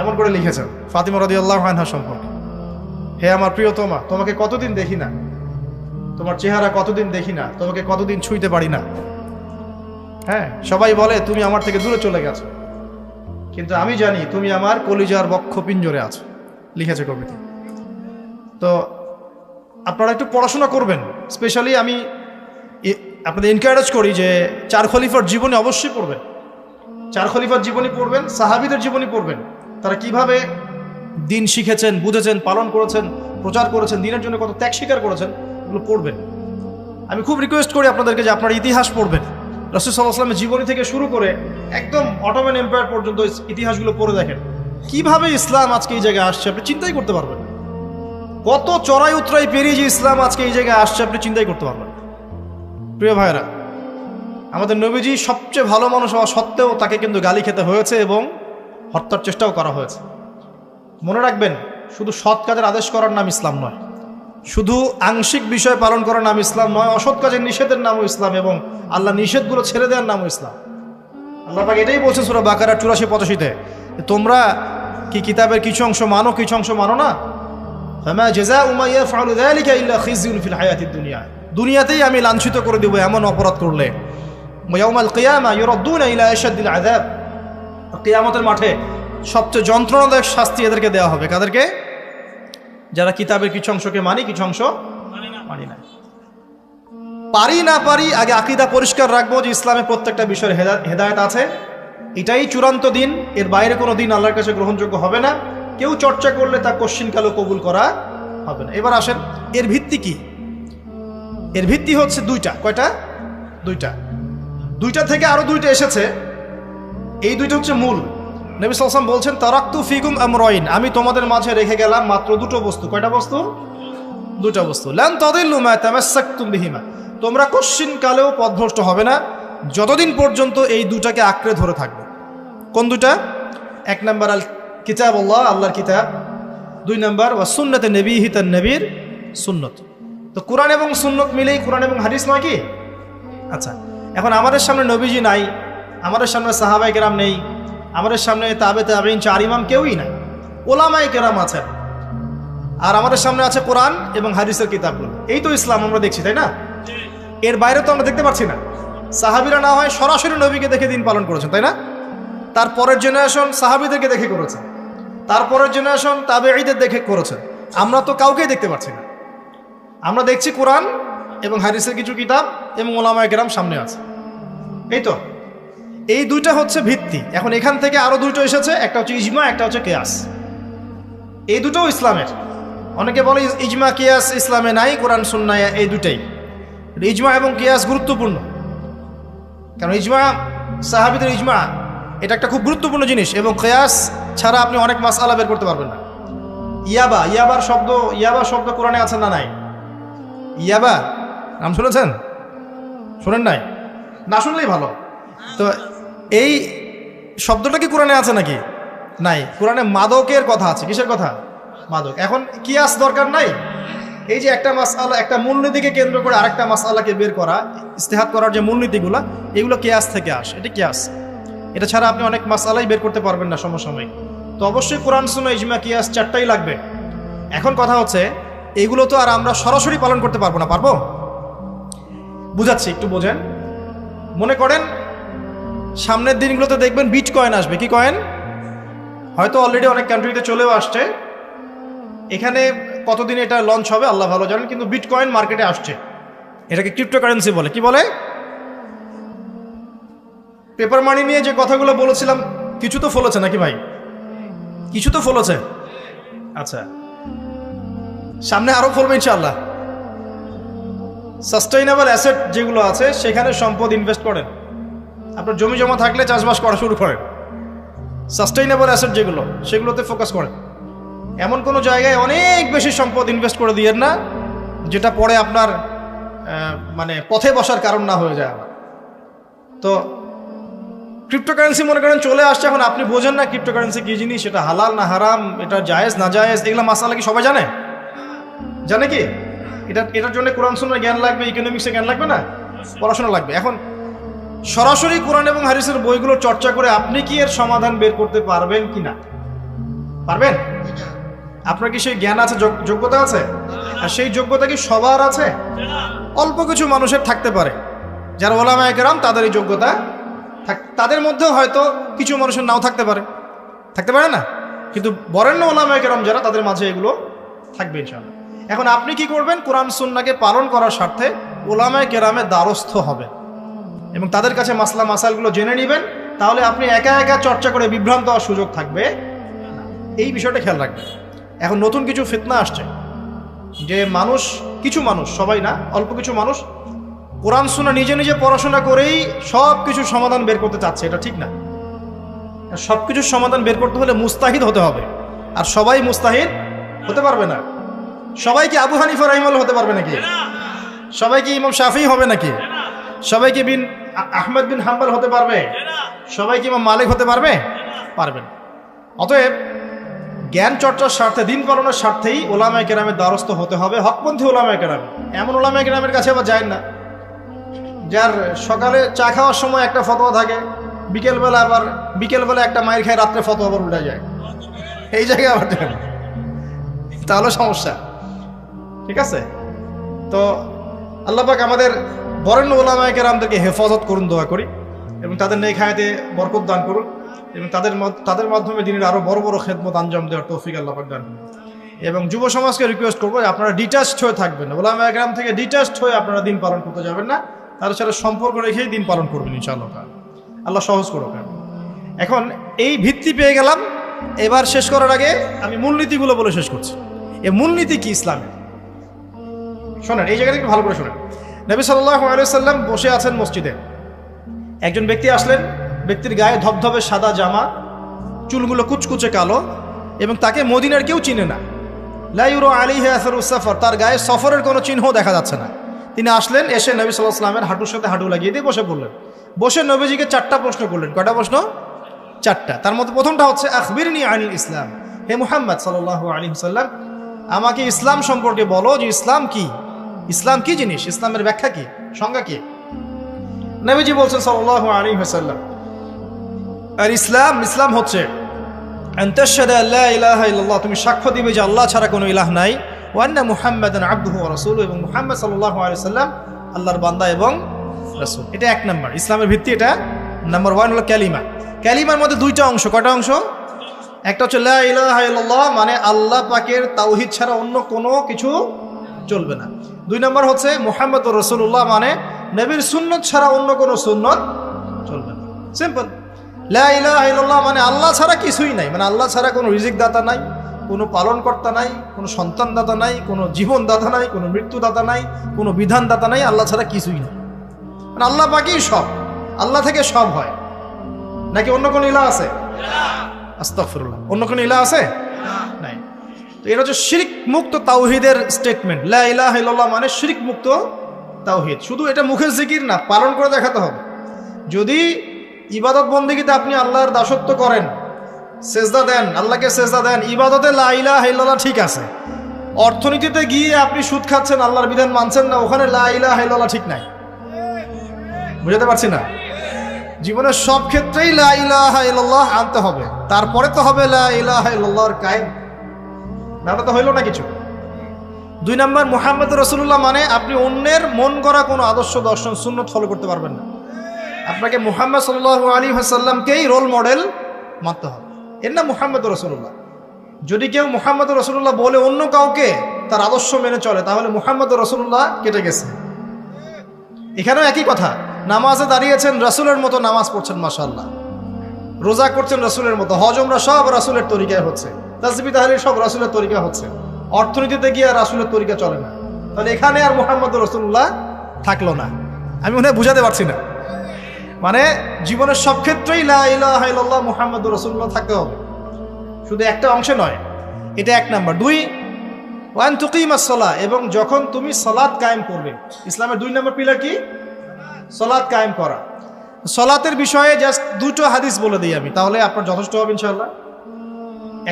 এমন করে লিখেছেন ফাতিমা রাদিয়াল্লাহু আনহা সম্পর্কে। হে আমার প্রিয়তমা, তোমাকে কতদিন দেখি না, তোমার চেহারা কতদিন দেখি না, তোমাকে কতদিন ছুঁইতে পারি না। হ্যাঁ, সবাই বলে তুমি আমার থেকে দূরে চলে গেছো, কিন্তু আমি জানি তুমি আমার কলিজার বক্ষ পিঞ্জরে আছো। লিখেছে কবিতা। তো আপনারা একটু পড়াশোনা করবেন। স্পেশালি আমি আপনাদের এনকারেজ করি যে 4 খলিফার জীবনে অবশ্যই পড়বেন। চার খলিফার জীবনী পড়বেন, সাহাবীদের জীবনী পড়বেন, তারা কিভাবে দিন শিখেছেন, বুঝেছেন, পালন করেছেন, প্রচার করেছেন, দিনের জন্য কত ত্যাগ স্বীকার করেছেন, এগুলো পড়বেন। আমি খুব রিকোয়েস্ট করি আপনাদেরকে যে আপনারা ইতিহাস পড়বেন। রাসূল সাল্লাল্লাহু আলাইহি ওয়াসাল্লামের জীবনী থেকে শুরু করে একদম অটোমান এম্পায়ার পর্যন্ত ইতিহাসগুলো পড়ে দেখেন কিভাবে ইসলাম আজকে এই জায়গায় আসছে, আপনি চিন্তাই করতে পারবেন। কত চড়াই উতরাই পেরিয়ে যে ইসলাম আজকে এই জায়গায় আসছে, আপনি চিন্তাই করতে পারবেন। প্রিয় ভাইরা, আমাদের নবীজি সবচেয়ে ভালো মানুষ হওয়া সত্ত্বেও তাকে কিন্তু গালি খেতে হয়েছে এবং হত্যার চেষ্টাও করা হয়েছে। মনে রাখবেন, শুধু সৎ কাজের আদেশ করার নাম ইসলাম নয়, শুধু আংশিক বিষয় পালন করার নাম ইসলাম নয়, অসৎ কাজের নিষেধের নামও ইসলাম, এবং আল্লাহ নিষেধগুলো ছেড়ে দেওয়ার নামও ইসলাম। আল্লাহ পাক এটাই বলছে সূরা বাকারা 84-85-তে, তোমরা কি কিতাবের কিছু অংশ মানো, কিছু অংশ মানো না। ফামা জাযাউ মা ইয়াফআলু যালিকা ইল্লা খিজয়ুন ফিল হায়াতিদ দুনিয়া, দুনিয়াতেই আমি লাঞ্ছিত করে দেব এমন অপরাধ করলে। ইয়াউমাল কিয়ামা ইউরাদ্দুনা ইলা আশাদ্দিল আযাব, কিয়ামতের মাঠে সবচেয়ে যন্ত্রণাদায়ক শাস্তি এদেরকে দেওয়া হবে। কাদেরকে? যারা কিতাবের কিছু অংশকে মানি, কিছু অংশ মানি না। পারি না পারি, আগে আকীদা পরিষ্কার রাখবো যে ইসলামের প্রত্যেকটা বিষয়ের হেদায়েত আছে, এটাই চূড়ান্ত দিন, এর বাইরে কোনো দিন আল্লাহর কাছে গ্রহণযোগ্য হবে না। কেউ চর্চা করলে তা কোশ্চিনকালও কবুল করা হবে না। এবার আসেন, এর ভিত্তি কি? এর ভিত্তি হচ্ছে দুইটা। কয়টা? দুইটা। দুইটা থেকে আরো দুইটা এসেছে, এই দুইটা হচ্ছে মূল। নবী সাল্লাল্লাহু আলাইহি ওয়াসাল্লাম বলছেন, তারাকতু ফিকুম আমরাইন, আমি তোমাদের মাঝে রেখে গেলাম মাত্র দুটো বস্তু। কয়টা বস্তু? দুটো বস্তু। লান তাদিল্লু মা তামাসসাকতুম বিহিমা, তোমরা কোশ্চিনকালেও পথভ্রষ্ট হবে না যতদিন পর্যন্ত এই দুটাকে আঁকড়ে ধরে থাকবে। কোন দুটা? এক নাম্বার আল কিতাবুল্লাহ, আল্লাহর কিতাব। দুই নাম্বার ওয়া সুন্নাতে নবীহি, তার নবীর সুন্নত। তো কোরআন এবং সুন্নত মিলেই কোরআন এবং হাদিস নয় কি? আচ্ছা, এখন আমাদের সামনে নবীজি নাই, আমাদের সামনে সাহাবায়ে কেরাম নেই, আমাদের সামনে তাবে তাবেঈন, চার ইমাম কেউই নাই, ওলামায়ে কেরাম আছেন, আর আমাদের সামনে আছে কোরআন এবং হাদিসের কিতাবগুলো। এই তো ইসলাম আমরা দেখছি, তাই না? এর বাইরে তো আমরা দেখতে পাচ্ছি না। সাহাবীরা না হয় সরাসরি নবীকে দেখে দিন পালন করেছেন, তাই না? তারপরের জেনারেশন সাহাবীদেরকে দেখে করেছেন, তারপরের জেনারেশন তাবেঈদের দেখে করেছেন। আমরা তো কাউকেই দেখতে পাচ্ছি না। আমরা দেখছি কোরআন এবং হাদিসের কিছু কিতাব এবং ওলামায়ে কেরাম সামনে আছে। এই তো, এই দুইটা হচ্ছে ভিত্তি। এখন এখান থেকে আরো দুটো এসেছে, একটা হচ্ছে ইজমা, একটা হচ্ছে কিয়াস। এই দুটোও ইসলামের। অনেকে বলে ইজমা কিয়াস ইসলামে নাই, কোরআন সুন্নাহ এই দুটাই। ইজমা এবং কিয়াস গুরুত্বপূর্ণ, কারণ ইজমা, সাহাবীদের ইজমা, এটা একটা খুব গুরুত্বপূর্ণ জিনিস, এবং কিয়াস ছাড়া আপনি অনেক মাসআলা বের করতে পারবেন না। ইয়াবার শব্দ কোরআনে আছে না নাই? ইয়াবা নাম শুনেছেন? শোনেন নাই? না শুনলেই ভালো। তো এই শব্দটা কি কোরআনে আছে নাকি? নাই। কোরআনে মাদকের কথা আছে। কিসের কথা? মাদক। এখন কিয়াস দরকার নাই। এই যে একটা মাসআলা, একটা মূলনীতিকে কেন্দ্র করে আরেকটা মাসআলাকে বের করা, ইস্তেহাদ করার যে মূলনীতিগুলো, এগুলো কিয়াস থেকে আসে। এটা কিয়াস। এটা ছাড়া আপনি অনেক মাসআলাই বের করতে পারবেন না সমসাময়িক। তো অবশ্যই কোরআন, সুন্নাহ, ইজমা, কিয়াস চারটাই লাগবে। এখন কথা হচ্ছে, এগুলো তো আর আমরা সরাসরি পালন করতে পারবো না। পারবো? বুঝাচ্ছি, একটু বোঝেন। মনে করেন সামনের দিনগুলোতে দেখবেন বিটকয়েন আসবে। কি কয়েন? হয়তো অলরেডি অনেক কান্ট্রিতে চলেও আসছে। এখানে কতদিন এটা লঞ্চ হবে আল্লাহ ভালো জানেন, কিন্তু বিটকয়েন মার্কেটে আসছে। এটাকে ক্রিপ্টোকারেন্সি বলে। কি বলে? পেপার মানি নিয়ে যে কথাগুলো বলেছিলাম, কিছু তো ফলেছে নাকি ভাই? কিছু তো ফলেছে। আচ্ছা, সামনে আরো ফলবে ইনশাআল্লাহ। সাস্টেইনেবল অ্যাসেট যেগুলো আছে, সেখানে সম্পদ ইনভেস্ট করেন। আপনার জমি জমা থাকলে চাষবাস করা শুরু করেন। সাস্টেইনেবল অ্যাসেট যেগুলো, সেগুলোতে ফোকাস করেন। এমন কোনো জায়গায় অনেক বেশি সম্পদ ইনভেস্ট করে দিয়েন না যেটা পরে আপনার মানে পথে বসার কারণ না হয়ে যায় আবার। তো ক্রিপ্টোকারেন্সি মনে করেন চলে আসছে, এখন আপনি বোঝেন না ক্রিপ্টোকারেন্সি কি জিনিস, সেটা হালাল না হারাম, এটা জায়েজ না জায়েজ, এগুলো মাসালা কি সবাই জানে? জানে কি? এটার জন্য কোরআন সুন্নাহর জ্ঞান লাগবে, ইকোনমিক্সের জ্ঞান লাগবে না, পড়াশোনা লাগবে। এখন সরাসরি কোরআন এবং হাদিসের বইগুলো চর্চা করে আপনি কি এর সমাধান বের করতে পারবেন কি না? পারবেন? আপনার কি সেই জ্ঞান আছে, যোগ্যতা আছে? আর সেই যোগ্যতা কি সবার আছে? অল্প কিছু মানুষের থাকতে পারে, যারা ওলামায়ে কেরাম, তাদের এই যোগ্যতা, তাদের মধ্যেও হয়তো কিছু মানুষের নাও থাকতে পারে না, কিন্তু বরেণ্য ওলামায়ে কেরাম যারা, তাদের মাঝে এগুলো থাকবে ইনশাআল্লাহ। এখন আপনি কি করবেন? কোরআন সুন্নাহকে পালন করার স্বার্থে ওলামায়ে কেরামের দ্বারস্থ হবেন এবং তাদের কাছে মাসলা মাসাইলগুলো জেনে নেবেন তাহলে আপনি একা একা চর্চা করে বিভ্রান্ত হওয়ার সুযোগ থাকবে না। এই বিষয়টা খেয়াল রাখবেন। এখন নতুন কিছু ফিতনা আসছে যে কিছু মানুষ, সবাই না, অল্প কিছু মানুষ কোরআন সুন্নাহ নিজে নিজে পড়াশোনা করেই সব কিছুর সমাধান বের করতে চাচ্ছে। এটা ঠিক না। সব কিছুর সমাধান বের করতে হলে মুস্তাহিদ হতে হবে, আর সবাই মুস্তাহিদ হতে পারবে না। সবাই কি আবু হানিফা রাহিমাহুল্লাহ হতে পারবে নাকি? সবাই কি ইমাম শাফিঈ হবে নাকি? সবাই কি আহমদ বিন হাম্বল হতে পারবে? সবাই কি ইমাম মালিক হতে পারবে? পারবে না। অতএব জ্ঞান চর্চার স্বার্থে, দিন পালনের স্বার্থেই ওলামায়ে কেরামের দ্বারস্থ হতে হবে, হকপন্থী ওলামায়ে কেরাম। এমন ওলামায়ে কেরামের কাছে আবার যায় না যার সকালে চা খাওয়ার সময় একটা ফতোয়া থাকে, বিকেলবেলা একটা মাইর খায়, রাত্রে ফতোয়া আবার উল্টা যায়। এই জায়গায় আবার তাহলে সমস্যা। ঠিক আছে? তো আল্লাহ পাক আমাদের বরেণ্য ওলামায়ে কেরামদেরকে হেফাজত করুন, দোয়া করি, এবং তাদের নেক হায়াতে বরকত দান করুন, এবং তাদের মাধ্যমে দিনের আরো বড় বড় খেদমত আঞ্জাম দেওয়ার তৌফিক আল্লাহ পাক দান করুন। এবং যুব সমাজকে রিকোয়েস্ট করবো আপনারা ডিটাচড হয়ে থাকবেন, ওলামায়ে কেরাম থেকে ডিটাচড হয়ে আপনারা দিন পালন করতে যাবেন না, তাদের সাথে সম্পর্ক রেখেই দিন পালন করবেন ইনশাআল্লাহ। আল্লাহ সহজ করুক। এখন এই ভিত্তি পেয়ে গেলাম, এবার শেষ করার আগে আমি মূলনীতিগুলো বলে শেষ করছি। এই মূলনীতি কি ইসলামের? শোনেন, এই জায়গাটা একটু ভালো করে শোনেন। নবী সাল্লাল্লাহু আলাইহি ওয়াসাল্লাম বসে আছেন মসজিদে, একজন ব্যক্তি আসলেন, ব্যক্তির গায়ে ধবধবে সাদা জামা, চুলগুলো কুচকুচে কালো, এবং তাকে মদিনার কেউ চিনে না। লা ইউরা আলাইহি আসারুস সাফর, তার গায়ে সফরের কোনো চিহ্ন দেখা যাচ্ছে না। তিনি আসলেন, এসে নবী সাল্লাল্লাহু আলাইহি ওয়াসাল্লামের হাঁটুর সাথে হাঁটু লাগিয়ে দিয়ে বসে পড়লেন। বসে নবীজিকে 4টা প্রশ্ন করলেন। কয়টা প্রশ্ন? 4টা। তার মধ্যে প্রথমটা হচ্ছে আখবিরনি আনিল ইসলাম, হে মুহাম্মদ সাল্লাল্লাহু আলাইহি ওয়াসাল্লাম, আমাকে ইসলাম সম্পর্কে বলো, যে ইসলাম কি, ইসলাম কি জিনিস, ইসলামের ব্যাখ্যা কি, সংজ্ঞা কি? নবীজি বলছেন সাল্লাল্লাহু আলাইহি ওয়াসাল্লাম, আর ইসলাম হচ্ছে আন তাশহাদা লা ইলাহা ইল্লাল্লাহ, তুমি সাক্ষ্য দিবে যে আল্লাহ ছাড়া কোনো ইলাহ নাই, ওয়া আন্না মুহাম্মাদান আবদুহু ওয়া রাসূলুহু, এবং মুহাম্মদ সাল্লাল্লাহু আলাইহি ওয়াসাল্লাম আল্লাহর বান্দা এবং রাসূল। এটা 1 নাম্বার ইসলামের ভিত্তি। এটা নাম্বার 1 হলো কালিমা। কালিমার মধ্যে 2টা অংশ। কয়টা অংশ? একটা হচ্ছে লা ইলাহা ইল্লাল্লাহ, মানে আল্লাহ পাকের তাওহীদ ছাড়া অন্য কোনো কিছু চলবে না। 2 নাম্বার হচ্ছে মুহাম্মদুর রাসূলুল্লাহ, মানে নবীর সুন্নাত ছাড়া অন্য কোনো সুন্নাত চলবে না। সিম্পল। লা ইলাহা ইল্লাল্লাহ মানে আল্লাহ ছাড়া কিছুই নাই, মানে আল্লাহ ছাড়া কোনো রিজিক দাতা নাই, কোনো পালনকর্তা নাই, কোনো সন্তান দাতা নাই, কোনো জীবন দাতা নাই, কোনো মৃত্যু দাতা নাই, কোনো বিধান দাতা নাই, আল্লাহ ছাড়া কিছুই নাই। মানে আল্লাহ পাকেই সব, আল্লাহ থেকে সব হয়। নাকি অন্য কোনো ইলাহ আছে? আস্তাগফিরুল্লাহ, অন্য কোনো ইলাহ আছে? নাই। তো এটা হচ্ছে শিরক মুক্ত তাওহীদের স্টেটমেন্ট। লা ইলাহা ইল্লাল্লাহ মানে শিরক মুক্ত তাওহীদ। শুধু এটা মুখের জিকির না, পালন করে দেখাতে হবে। যদি ইবাদত বন্দেগীতে আপনি আল্লাহর দাসত্ব করেন, সেজদা দেন, আল্লাহকে সেজদা দেন, ইবাদতে লা ইলাহা ইল্লাল্লাহ ঠিক আছে। অর্থনীতিতে গিয়ে আপনি সুদ খাচ্ছেন, আল্লাহর বিধান মানছেন না, ওখানে লা ইলাহা ইল্লাল্লাহ ঠিক নাই। বুঝতে পারছি না? জীবনের সব ক্ষেত্রেই লা ইলাহা ইল্লাল্লাহ আনতে হবে, তারপরে তো হবে লা ইলাহা ইল্লাল্লাহর কায়েম। না তো হইল না কিছু। 2 নাম্বার মুহাম্মদুর রাসূলুল্লাহ মানে আপনি অন্যের মন গড়া কোনো আদর্শ, দর্শন, সুন্নত ফলো করতে পারবেন না। আপনাকে মুহাম্মদ সাল্লাল্লাহু আলাইহি ওয়াসাল্লামকেই রোল মডেল মানতে হবে। এর নাম মুহাম্মদুর রাসূলুল্লাহ। যদি কেউ মুহাম্মদুর রাসূলুল্লাহ বলে অন্য কাউকে তার আদর্শ মেনে চলে, তাহলে মুহাম্মদুর রাসূলুল্লাহ কেটে গেছে। এখানেও একই কথা। নামাজে দাঁড়িয়েছেন, রাসূলের মতো নামাজ পড়ছেন, মাশাআল্লাহ। রোজা করছেন রাসূলের মতো, হজ উমরা সব রাসূলের তরিকায় হচ্ছে, তাসবিহ তাহলিল সব রাসূলের তরিকা হচ্ছে। অর্থনীতিতে গিয়ে রাসূলের তরিকা চলে না, তাহলে এখানে আর মুহাম্মদুর রাসূলুল্লাহ থাকলো না। আমি মনে হয় বুঝাতে পারছি না। মানে জীবনের সব ক্ষেত্রেই লা ইলাহা ইল্লাল্লাহ মুহাম্মদুর রাসূলুল্লাহ থাকতে হবে, শুধু একটা অংশে নয়। এটা 1 নাম্বার। 2 ওয়ান তুকিমাস সালাহ, এবং যখন তুমি সালাত কায়েম করবে। ইসলামের 2 নাম্বার পিলার কি? সালাত কায়েম করা। সালাতের বিষয়ে জাস্ট 2টো হাদিস বলে দিই আমি, তাহলে আপনার যথেষ্ট হবে ইনশাআল্লাহ।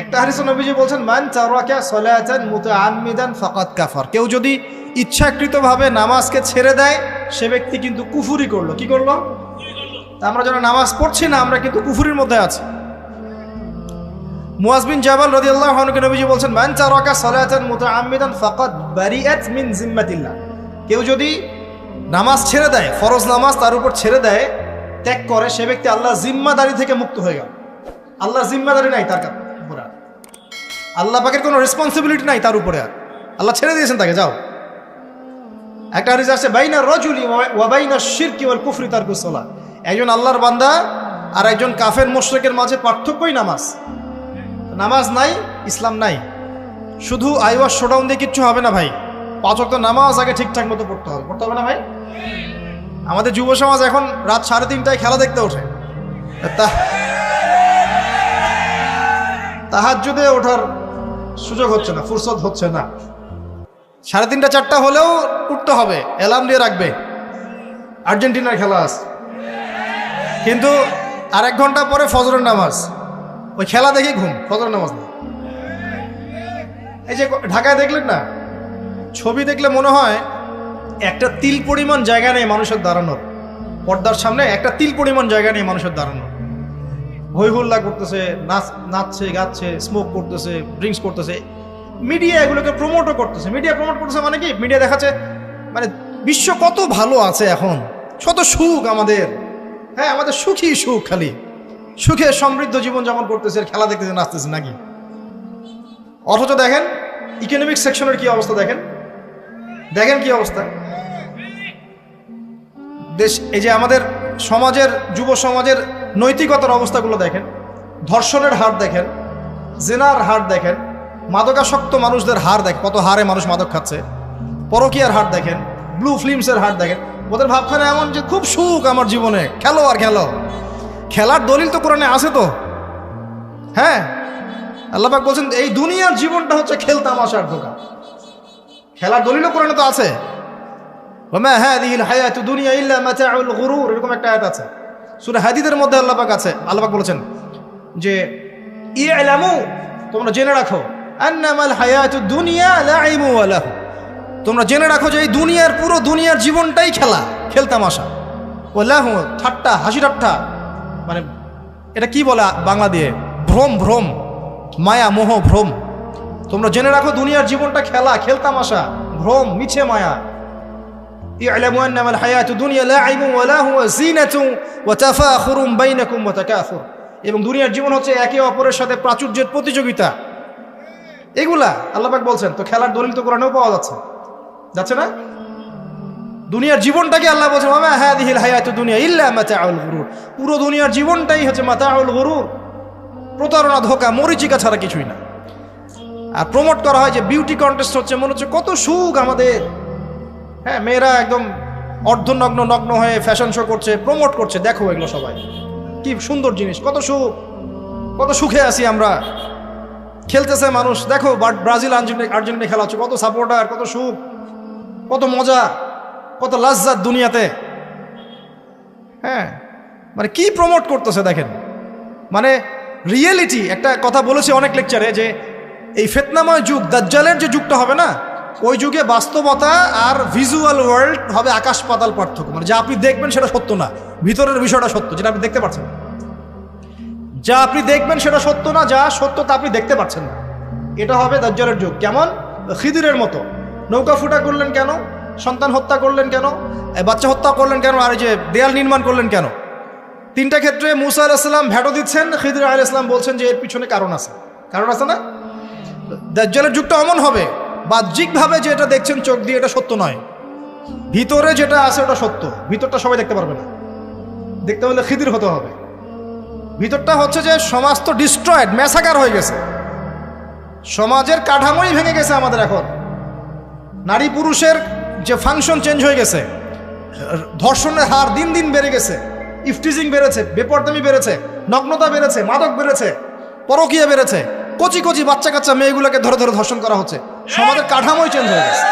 একটা হাদিসে নবীজি বলছেন, মান তারাকা সালাতান মুতাআম্মিদান ফাকাদ কাফার, কেউ যদি ইচ্ছাকৃতভাবে নামাজকে ছেড়ে দেয়, সে ব্যক্তি কিন্তু কুফরি করলো। কি করলো? তা আমরা যারা নামাজ পড়ছি না, আমরা কিন্তু কুফরির মধ্যে আছি। মুয়াজ বিন জাবাল রাদিয়াল্লাহু আনহু নবীজি বলছেন, মান তারাকা সালাতান মুতাআম্মিদান ফাকাদ বারিআত মিন জিম্মাতিল্লাহ, কেউ যদি নামাজ ছেড়ে দেয়, ফরজ নামাজ তার উপর ছেড়ে দেয়, ত্যাগ করে, সে ব্যক্তি আল্লাহর জিম্মাদারি থেকে মুক্ত হয়ে গেল। আল্লাহর জিম্মাদারি নাই তার উপরে, আল্লাহ পাকের কোনো রেসপন্সিবিলিটি নাই তার উপরে, আর আল্লাহ ছেড়ে দিয়েছেন তাকে, যাও। একটা হাদিস আছে, বাইনা রাজুলি ওয়া বাইনা শিরকি ওয়াল কুফরি তারকুস সালাহ, একজন আল্লাহর বান্দা আর একজন কাফের মুশরিকের মাঝে পার্থক্যই নামাজ। নামাজ নাই, ইসলাম নাই। শুধু আইওয়াশ শোডাউন দিয়ে কিচ্ছু হবে না ভাই। 5 ওয়াক্ত নামাজ আগে ঠিকঠাক মতো পড়তে হবে না ভাই? আমাদের যুব সমাজ এখন রাত 3:30টায় খেলা দেখতে ওঠে, তাহাজ্জুদে ওঠার সুযোগ হচ্ছে না, ফুরসত হচ্ছে না। 3:30 4টা হলেও উঠতে হবে, অ্যালার্ম দিয়ে রাখবে, আর্জেন্টিনার খেলা আছে। কিন্তু আর 1 ঘন্টা পরে ফজরের নামাজ, ওই খেলা দেখি ঘুম, ফজরের নামাজ না। এই যে ঢাকায় দেখলেন না, ছবি দেখলে মনে হয় একটা তিল পরিমাণ জায়গা নেই মানুষের দাঁড়ানোর। পর্দার সামনে একটা তিল পরিমাণ জায়গা নেই মানুষের দাঁড়ানোর। হই হুল্লা করতেছে, নাচছে, গাচ্ছে, স্মোক করতেছে, ড্রিঙ্কস করতেছে। মিডিয়া এগুলোকে প্রমোটও করতেছে। মিডিয়া প্রমোট করতেছে মানে কি? মিডিয়া দেখাচ্ছে মানে বিশ্ব কত ভালো আছে এখন, কত সুখ আমাদের। হ্যাঁ, আমাদের সুখী সুখ, খালি সুখে সমৃদ্ধ জীবন যাপন করতেছে, খেলা দেখতেছে, নাচতেছে নাকি? অথচ দেখেন ইকোনমিক সেকশনের কি অবস্থা, দেখেন কি অবস্থা দেশ। এই যে আমাদের সমাজের, যুব সমাজের নৈতিকতার অবস্থাগুলো দেখেন, ধর্ষণের হার দেখেন, জেনার হার দেখেন, মাদকাসক্ত মানুষদের হার দেখেন, কত হারে মানুষ মাদক খাচ্ছে, পরকীয়ার হার দেখেন, ব্লু ফিল্মসের হার দেখেন। ওদের ভাবখানে এমন যে খুব সুখ আমার জীবনে, খেলো আর খেলো। খেলার দলিল তো কোরআনে আছে তো। হ্যাঁ, আল্লাহ পাক বলছেন এই দুনিয়ার জীবনটা হচ্ছে খেল তামাশার ধোঁকা। খেলার দলিলও কোরআনে তো আছে। ওমা হাযিহিল হায়াতু দুনিয়া ইল্লা মাতাউল গুরুর, এরকম একটা আয়াত আছে সূরা হাদীদের মধ্যে। আল্লাহ পাক আছে, আল্লাহ পাক বলেছেন যে ইলামু, তোমরা জেনে রাখো, আন্নামাল হায়াতু দুনিয়া লাইবু ওয়া লাহু, তোমরা জেনে রাখো যে এই দুনিয়ার, পুরো দুনিয়ার জীবনটাই খেলা, খেল তামাশা। ওয়া লাহু, ঠাট্টা, হাসি ঠাট্টা, মানে এটা কি বলে বাংলা দিয়ে? ভ্রম, মায়া, মোহ, ভ্রম। তোমরা জেনে রাখো দুনিয়ার জীবনটা খেলা, খেল তামাশা, ভ্রম, মিছে মায়া। ই'লামু আন্নামাল হায়াতু দুনিয়া লাইবু ওয়া লাহু ওয়া যিনাতু ওয়া তাফাখুরুম বাইনাকুম ওয়া তাকাসুর, এবং দুনিয়ার জীবন হচ্ছে একে অপরের সাথে প্রাচুর্যের প্রতিযোগিতা। এগুলা আল্লাহ পাক বলছেন। তো খেলার দলিল তো কোরআনেও পাওয়া যাচ্ছে না? দুনিয়ার জীবনটাকে আল্লাহ বলছেন ওমা হাযিহিল হায়াতু দুনিয়া ইল্লা মাতাউল গুরুর, পুরো দুনিয়ার জীবনটাই হচ্ছে মাতাউল গুরুর, প্রতারণা, ধোঁকা, মরিচিকা ছাড়া কিছুই না। আর প্রমোট করা হয় যে বিউটি কন্টেস্ট হচ্ছে, মনে হচ্ছে কত সুখ আমাদের। হ্যাঁ, মেয়েরা একদম নগ্ন হয়ে ফ্যাশন শো করছে, প্রমোট করছে, দেখো এগুলো সবাই কি সুন্দর জিনিস, কত সুখ, কত সুখে আছি আমরা। খেলতেছে মানুষ, দেখো ব্রাজিল আর্জেন্টিনা খেলা হচ্ছে, কত সাপোর্টার, কত সুখ, কত মজা, কত লাজ্জাত দুনিয়াতে। হ্যাঁ, মানে কি প্রমোট করতেছে দেখেন। মানে রিয়েলিটি, একটা কথা বলেছে অনেক লেকচারে যে এই ফিতনাময় যুগ, দাজ্জালের যে যুগটা হবে না, ওই যুগে বাস্তবতা আর ভিজুয়াল ওয়ার্ল্ড হবে আকাশ পাতাল পার্থক্য। মানে যা আপনি দেখবেন সেটা সত্য না, ভিতরের বিষয়টা সত্য, যেটা আপনি দেখতে পাচ্ছেন। যা আপনি দেখবেন সেটা সত্য না, যা সত্য তা আপনি দেখতে পাচ্ছেন না। এটা হবে দাজ্জালের যুগ। কেমন? খিদিরের মতো। নৌকা ফুটা করলেন কেন? সন্তান হত্যা করলেন কেন? বাচ্চা হত্যা করলেন কেন? আর এই যে দেয়াল নির্মাণ করলেন কেন? 3টা ক্ষেত্রে মুসা আলাইহিস সালাম ভেটো দিচ্ছেন, খিদির আলাইহিস সালাম বলছেন যে এর পিছনে কারণ আছে না? দাজ্জালের যুগটা এমন হবে, বাহ্যিকভাবে যে এটা দেখছেন চোখ দিয়ে, এটা সত্য নয়। ভিতরে যেটা আছে ওটা সত্য। ভিতরটা সবাই দেখতে পারবে না, দেখতে হলে খিদির হতে হবে। ভিতরটা হচ্ছে যে সমাজ তো ডিস্ট্রয়েড, ম্যাসাকার হয়ে গেছে, সমাজের কাঠামোই ভেঙে গেছে আমাদের। এখন নারী পুরুষের যে ফাংশন চেঞ্জ হয়ে গেছে, ধর্ষণের হার দিন দিন বেড়ে গেছে, ইফটিজিং বেড়েছে, বেপরদামি বেড়েছে, নগ্নতা বেড়েছে, মাদক বেড়েছে, পরকীয়া বেড়েছে, কচি কচি বাচ্চা কাচ্চা মেয়েগুলোকে ধরে ধরে ধর্ষণ করা হচ্ছে। সমাজের কাঠামোই চেঞ্জ হয়ে গেছে।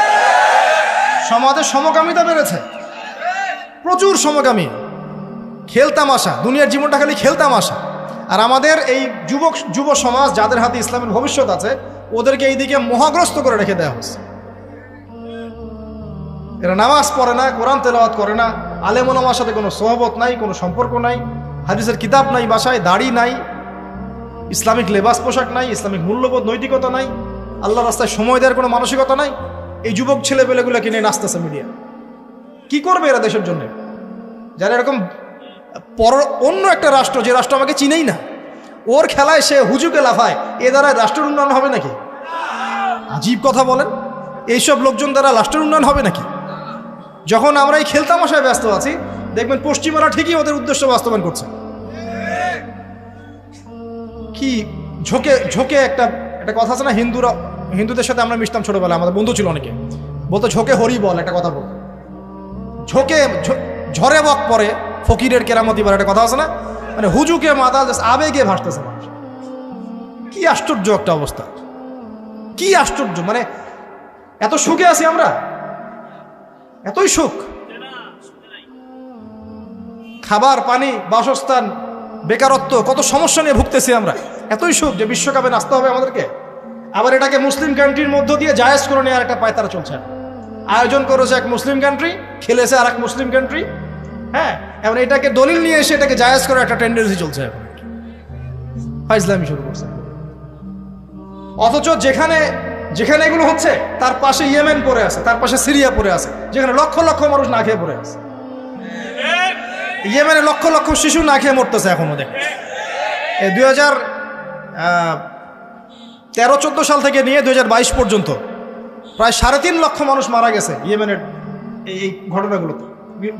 সমাজের সমকামিতা বেড়েছে, প্রচুর সমকামী, খেলতামাশা, দুনিয়ার জীবনটা খালি খেলতামাশা। আর আমাদের এই যুব সমাজ, যাদের হাতে ইসলামের ভবিষ্যৎ আছে, ওদেরকে এই দিকে মোহাগ্রস্ত করে রেখে দেওয়া হচ্ছে। এরা নামাজ পড়ে না, কোরআন তেলাওয়াত করে না, আলেম ওলামার সাথে কোনো সোহবত নাই, কোনো সম্পর্ক নাই, হাদিসের কিতাব নাই বাসায়, দাড়ি নাই, ইসলামিক লেবাস পোশাক নাই, ইসলামিক মূল্যবোধ নৈতিকতা নাই, আল্লাহ রাস্তায় সময় দেওয়ার কোনো মানসিকতা নাই। এই যুবক ছেলেপেলেগুলোকে নিয়ে নাচতেছে মিডিয়া। কি করবে এরা দেশের জন্য? যারা এরকম অন্য একটা রাষ্ট্র, যে রাষ্ট্র আমাকে চিনেই না, ওর খেলায় সে হুজুকে লাফায়, এ দ্বারা রাষ্ট্রের উন্নয়ন হবে নাকি? আজীব কথা বলেন। এইসব লোকজন দ্বারা রাষ্ট্রের উন্নয়ন হবে নাকি? যখন আমরা এই খেলতামাশায় ব্যস্ত আছি, দেখবেন পশ্চিমারা ঠিকই ওদের উদ্দেশ্য বাস্তবায়ন করছে। কি ঝোঁকে ঝোঁকে একটা একটা কথা আছে না, হিন্দুদের সাথে আমরা মিশতাম ছোটবেলায়, আমাদের বন্ধু ছিল অনেকে, বলতো ঝোঁকে হরি বল, একটা কথা বল, ঝোঁকে ঝরে বক পরে ফকিরের কেরামতি বলে একটা কথা আছে না, মানে হুজুকে মাতাল আবেগে ভাসতেছে মানুষ। কি আশ্চর্য একটা অবস্থা, কি আশ্চর্য, মানে এত সুখে আছি আমরা, এতই সুখ, খাবার পানি বাসস্থান বেকারত্ব কত সমস্যা নিয়ে ভুগতেছি আমরা, এতই সুখ যে বিশ্বকাপে নাচতে হবে আমাদেরকে। আবার এটাকে মুসলিম কান্ট্রির মধ্য দিয়ে জায়েজ করে নেওয়ার একটা পায়তারা চলছে, আয়োজন করেছে এক মুসলিম কান্ট্রি, খেলেছে আর এক মুসলিম কান্ট্রি। হ্যাঁ, এখন এটাকে দলিল নিয়ে এসে এটাকে জায়েজ করার একটা টেন্ডেন্সি চলছে এখন, ফাইজলামি শুরু করছে। অথচ যেখানে যেখানে এগুলো হচ্ছে তার পাশে ইয়েমেন পড়ে আছে, তার পাশে সিরিয়া পড়ে আছে, যেখানে লক্ষ লক্ষ মানুষ না খেয়ে পড়ে আছে। ইয়েমেনে লক্ষ লক্ষ শিশু না খেয়ে মরতেছে এখনো। দেখে এই 2013-14 সাল থেকে নিয়ে 2022 পর্যন্ত প্রায় 3.5 লক্ষ মানুষ মারা গেছে ইয়েমেনের এই ঘটনাগুলোতে,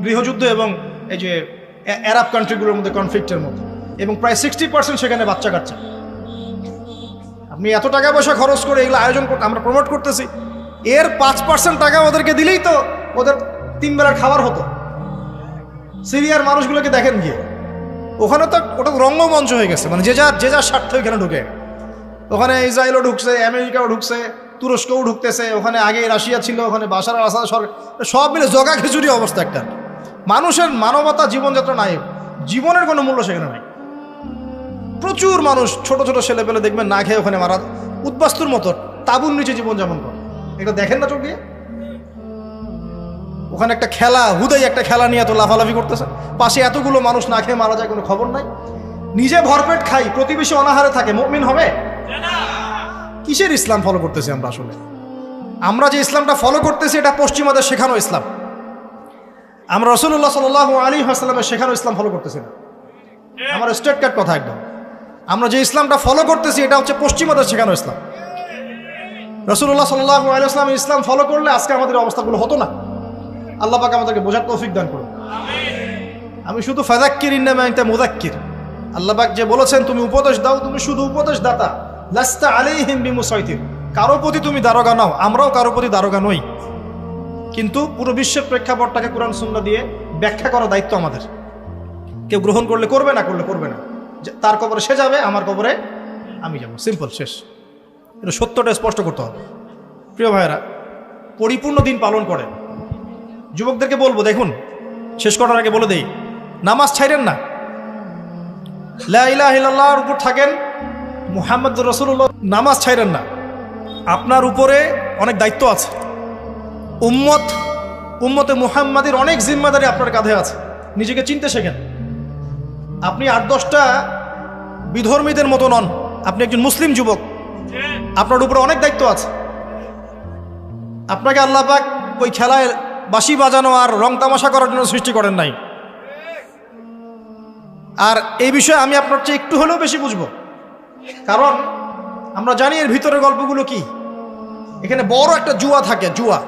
গৃহযুদ্ধ এবং এই যে আরব কান্ট্রিগুলোর মধ্যে কনফ্লিক্টের মধ্যে, এবং প্রায় 60% সেখানে বাচ্চা কাচ্চা। আপনি এত টাকা পয়সা খরচ করে এগুলো আয়োজন করতে, আমরা প্রমোট করতেছি, এর 5% টাকা ওদেরকে দিলেই তো ওদের 3 বেলার খাবার হতো। সিরিয়ার মানুষগুলোকে দেখেন গিয়ে, ওখানে তো ওটা রঙ্গমঞ্চ হয়ে গেছে, মানে যে যার স্বার্থ এখানে ঢুকে। ওখানে ইসরায়েলও ঢুকছে, আমেরিকাও ঢুকছে, তুরস্কও ঢুকতেছে, ওখানে আগে রাশিয়া ছিল, ওখানে বাশার আল আসাদ সরকার, সব মিলে জগা খিচুড়ি অবস্থা একটা। মানুষের মানবতা জীবনযাত্রা নাই, জীবনের কোনো মূল্য সেখানে নাই। প্রচুর মানুষ, ছোট ছোট ছেলে পেলে দেখবেন না খেয়ে ওখানে মারা, উদ্বাস্তুর মতো তাঁবুর নিচে জীবনযাপন করে। এটা দেখেন না চোখ দিয়ে? ওখানে একটা খেলা, হুদাই একটা খেলা নিয়ে এত লাফালাফি করতেছে, পাশে এতগুলো মানুষ না খেয়ে মারা যায়, কোনো খবর নাই। নিজে ভরপেট খাই, প্রতিবেশী অনাহারে থাকে, মুমিন হবে? কিসের ইসলাম ফলো করতেছি আমরা আসলে? আমরা যে ইসলামটা ফলো করতেছি এটা পশ্চিমাদের শেখানো ইসলাম, আমরা রাসূলুল্লাহ সাল্লাল্লাহু আলাইহি ওয়াসাল্লামের শেখানো ইসলাম ফলো করতেছি না। আমার স্ট্রেট কাট কথা একদম, আমরা যে ইসলামটা ফলো করতেছি এটা হচ্ছে পশ্চিমাদের শেখানো ইসলাম। রাসূলুল্লাহ সাল্লাল্লাহু আলাইহি ওয়াসাল্লামের ইসলাম ফলো করলে আজকে আমাদের অবস্থাগুলো হতো না। আল্লাহ পাক আমাদেরকে বোঝার তৌফিক দান করুন। আমি শুধু ফাযাক্কির ইন্নামা আনতা মুযাক্কির, আল্লাহ পাক যে বলেছেন তুমি উপদেশ দাও, তুমি শুধু উপদেশ দাতা, লাস্তা আলাইহিম বিমুসাইতির, কারো প্রতি তুমি দারোগা নাও, আমরাও কারো প্রতি দারোগা নই। কিন্তু পুরো বিশ্বের প্রেক্ষাপটটাকে কোরআন সুন্নাহ দিয়ে ব্যাখ্যা করার দায়িত্ব আমাদের। কেউ গ্রহণ করলে করবে, না করলে করবে না, তার কবরে সে যাবে, আমার কবরে আমি যাব, সিম্পল, শেষ। এটা সত্যটা স্পষ্ট করতে হবে। প্রিয় ভাইয়েরা, পরিপূর্ণ দিন পালন করেন। যুবকদেরকে বলবো, দেখুন শেষ করার আগে বলে দেই, নামাজ ছাইরেন না, লা ইলাহা ইল্লাল্লাহর উপর থাকেন, মুহাম্মদুর রাসূলুল্লাহ, নামাজ ছাইরেন না। আপনার উপরে অনেক দায়িত্ব আছে, উম্মতে মুহাম্মাদের অনেক জিম্মাদারি আপনার কাঁধে আছে। নিজেকে চিনতে শেখেন। আপনি 8-10টা বিধর্মীদের মতো নন, আপনি একজন মুসলিম যুবক, আপনার উপরে অনেক দায়িত্ব আছে। আপনাকে আল্লাহ পাক ওই খেলায় বাঁশি বাজানো আর রং তামাশা করার জন্য সৃষ্টি করেন নাই। আর এই বিষয়ে আমি আপনার চেয়ে একটু হলেও বেশি বুঝবো, কারণ আমরা জানি এর ভিতরের গল্পগুলো কি। এখানে বড় একটা জুয়া থাকে, জুয়া,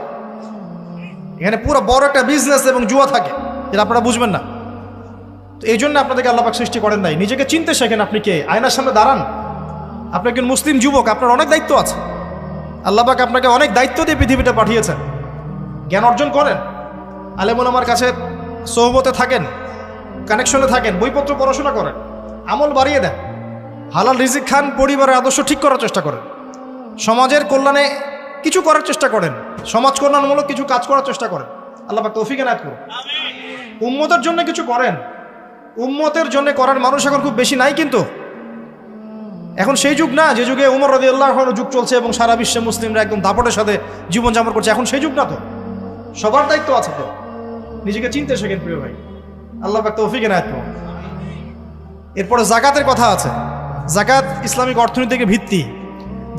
এখানে পুরো বড় একটা বিজনেস এবং জুয়া থাকে, যেটা আপনারা বুঝবেন না। তো এই জন্য আপনাদেরকে আল্লাহ পাক সৃষ্টি করেন নাই। নিজেকে চিনতে শেখেন, আপনি কে, আয়নার সামনে দাঁড়ান। আপনি একজন মুসলিম যুবক, আপনার অনেক দায়িত্ব আছে। আল্লাহ পাক আপনাকে অনেক দায়িত্ব দিয়ে পৃথিবীতে পাঠিয়েছেন। জ্ঞান অর্জন করেন, আলেম ওলামার কাছে সোহবতে থাকেন, কানেকশনে থাকেন, বইপত্র পড়াশোনা করেন, আমল বাড়িয়ে দেন, হালাল রিজিক খান, পরিবারের আদর্শ ঠিক করার চেষ্টা করেন, সমাজের কল্যাণে কিছু করার চেষ্টা করেন, সমাজ কল্যাণমূলক কিছু কাজ করার চেষ্টা করেন। আল্লাহ পাক তৌফিক এনায়েত করুন। উম্মতের জন্য কিছু করেন। উম্মতের জন্য করার মানুষ এখন খুব বেশি নাই, কিন্তু এখন সেই যুগ না যে যুগে উমর রাদিয়াল্লাহু আনহু যুগ চলছে এবং সারা বিশ্বে মুসলিমরা একদম দাপটের সাথে জীবনযাপন করছে। এখন সেই যুগ না, তো সবার দায়িত্ব আছে। তো নিজেকে চিনতে শেখেন প্রিয় ভাই। আল্লাহ পাক তৌফিক এনায়েত করুন। এরপরে জাকাতের কথা আছে। জাকাত ইসলামিক অর্থনীতির ভিত্তি।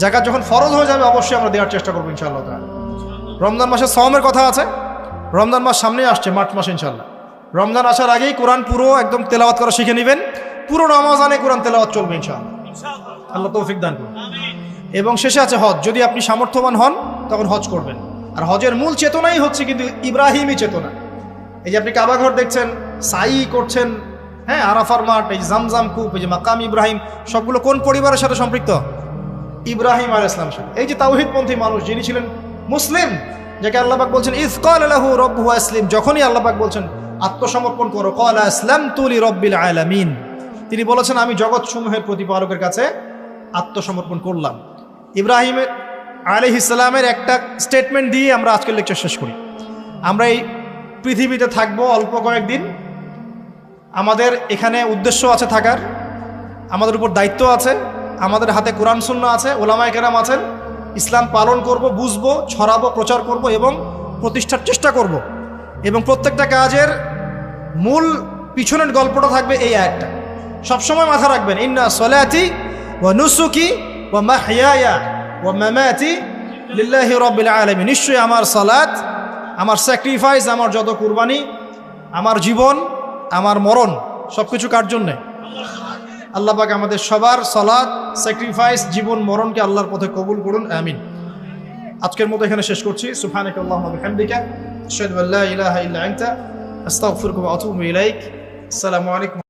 জাকাত যখন ফরজ হয়ে যাবে অবশ্যই আমরা দেওয়ার চেষ্টা করবো ইনশাআল্লাহ তাআলা। রমজান মাসে সাওমের কথা আছে। রমজান মাস সামনে আসছে, মার্চ মাসে ইনশাআল্লাহ। রমজান আসার আগেই কোরআন পুরো একদম তেলাওয়াত করা শিখে নেবেন। পুরো রমজানে কোরআন তেলাওয়াত চলবে ইনশাআল্লাহ। আল্লাহ তৌফিক দান করুন। এবং শেষে আছে হজ। যদি আপনি সামর্থ্যবান হন তখন হজ করবেন। আর হজের মূল চেতনাই হচ্ছে কিন্তু ইব্রাহিমী চেতনা। এই যে আপনি কাবা ঘর দেখছেন, সাই করছেন, হ্যাঁ, আরাফার মাঠ, এই জামজাম কূপ, এই যে মাকাম ইব্রাহিম, সবগুলো কোন পরিবারের সাথে সম্পৃক্ত? ইব্রাহিম আলাইহিস সালামের সাথে। এই যে তাওহীদপন্থী মানুষ, যিনি ছিলেন মুসলিম, যাকে আল্লাহ পাক বলছেন ইয ক্বালা লাহু রাব্বুহু আসলিম, যখনই আল্লাহ পাক বলছেন আত্মসমর্পণ করো, ক্বালা আসলামতু লিরাব্বিল আলামিন, তিনি বলেছেন আমি জগৎসমূহের প্রতিপালকের কাছে আত্মসমর্পণ করলাম। ইব্রাহিম আলাইহিস সালামের একটা স্টেটমেন্ট দিয়ে আমরা আজকের লেকচার শেষ করি। আমরা এই পৃথিবীতে থাকবো অল্প কয়েকদিন, আমাদের এখানে উদ্দেশ্য আছে থাকার, আমাদের উপর দায়িত্ব আছে, আমাদের হাতে কোরআন সুন্নাহ আছে, ওলামায়ে কেরাম আছেন, ইসলাম পালন করব, বুঝবো, ছড়াবো, প্রচার করব এবং প্রতিষ্ঠার চেষ্টা করব। এবং প্রত্যেকটা কাজের মূল পিছনের গল্পটা থাকবে এই একটা, সবসময় মাথা রাখবেন, ইন্না সলাতি ওয়া নুসুকি ওয়া মাহইয়ায়া ওয়া মামাতি লিল্লাহি রাব্বিল আলামিন, নিশ্চয়ই আমার সালাত, আমার স্যাক্রিফাইস, আমার যত কুরবানি, আমার জীবন, আমার মরণ, সব কিছু কার জন্যে? আল্লাহ পাক আমাদের সবার সালাত, স্যাক্রিফাইস, জীবন, মরণকে আল্লাহর পথে কবুল করুন, আমিন। আজকের মতো এখানে শেষ করছি। সুবহানাকা আল্লাহুম্মা ওয়া বিহামদিকা আশহাদু আল্লা ইলাহা ইল্লা আনতা আস্তাগফিরুকা ওয়া আতুবু ইলাইক। আসসালামু আলাইকুম।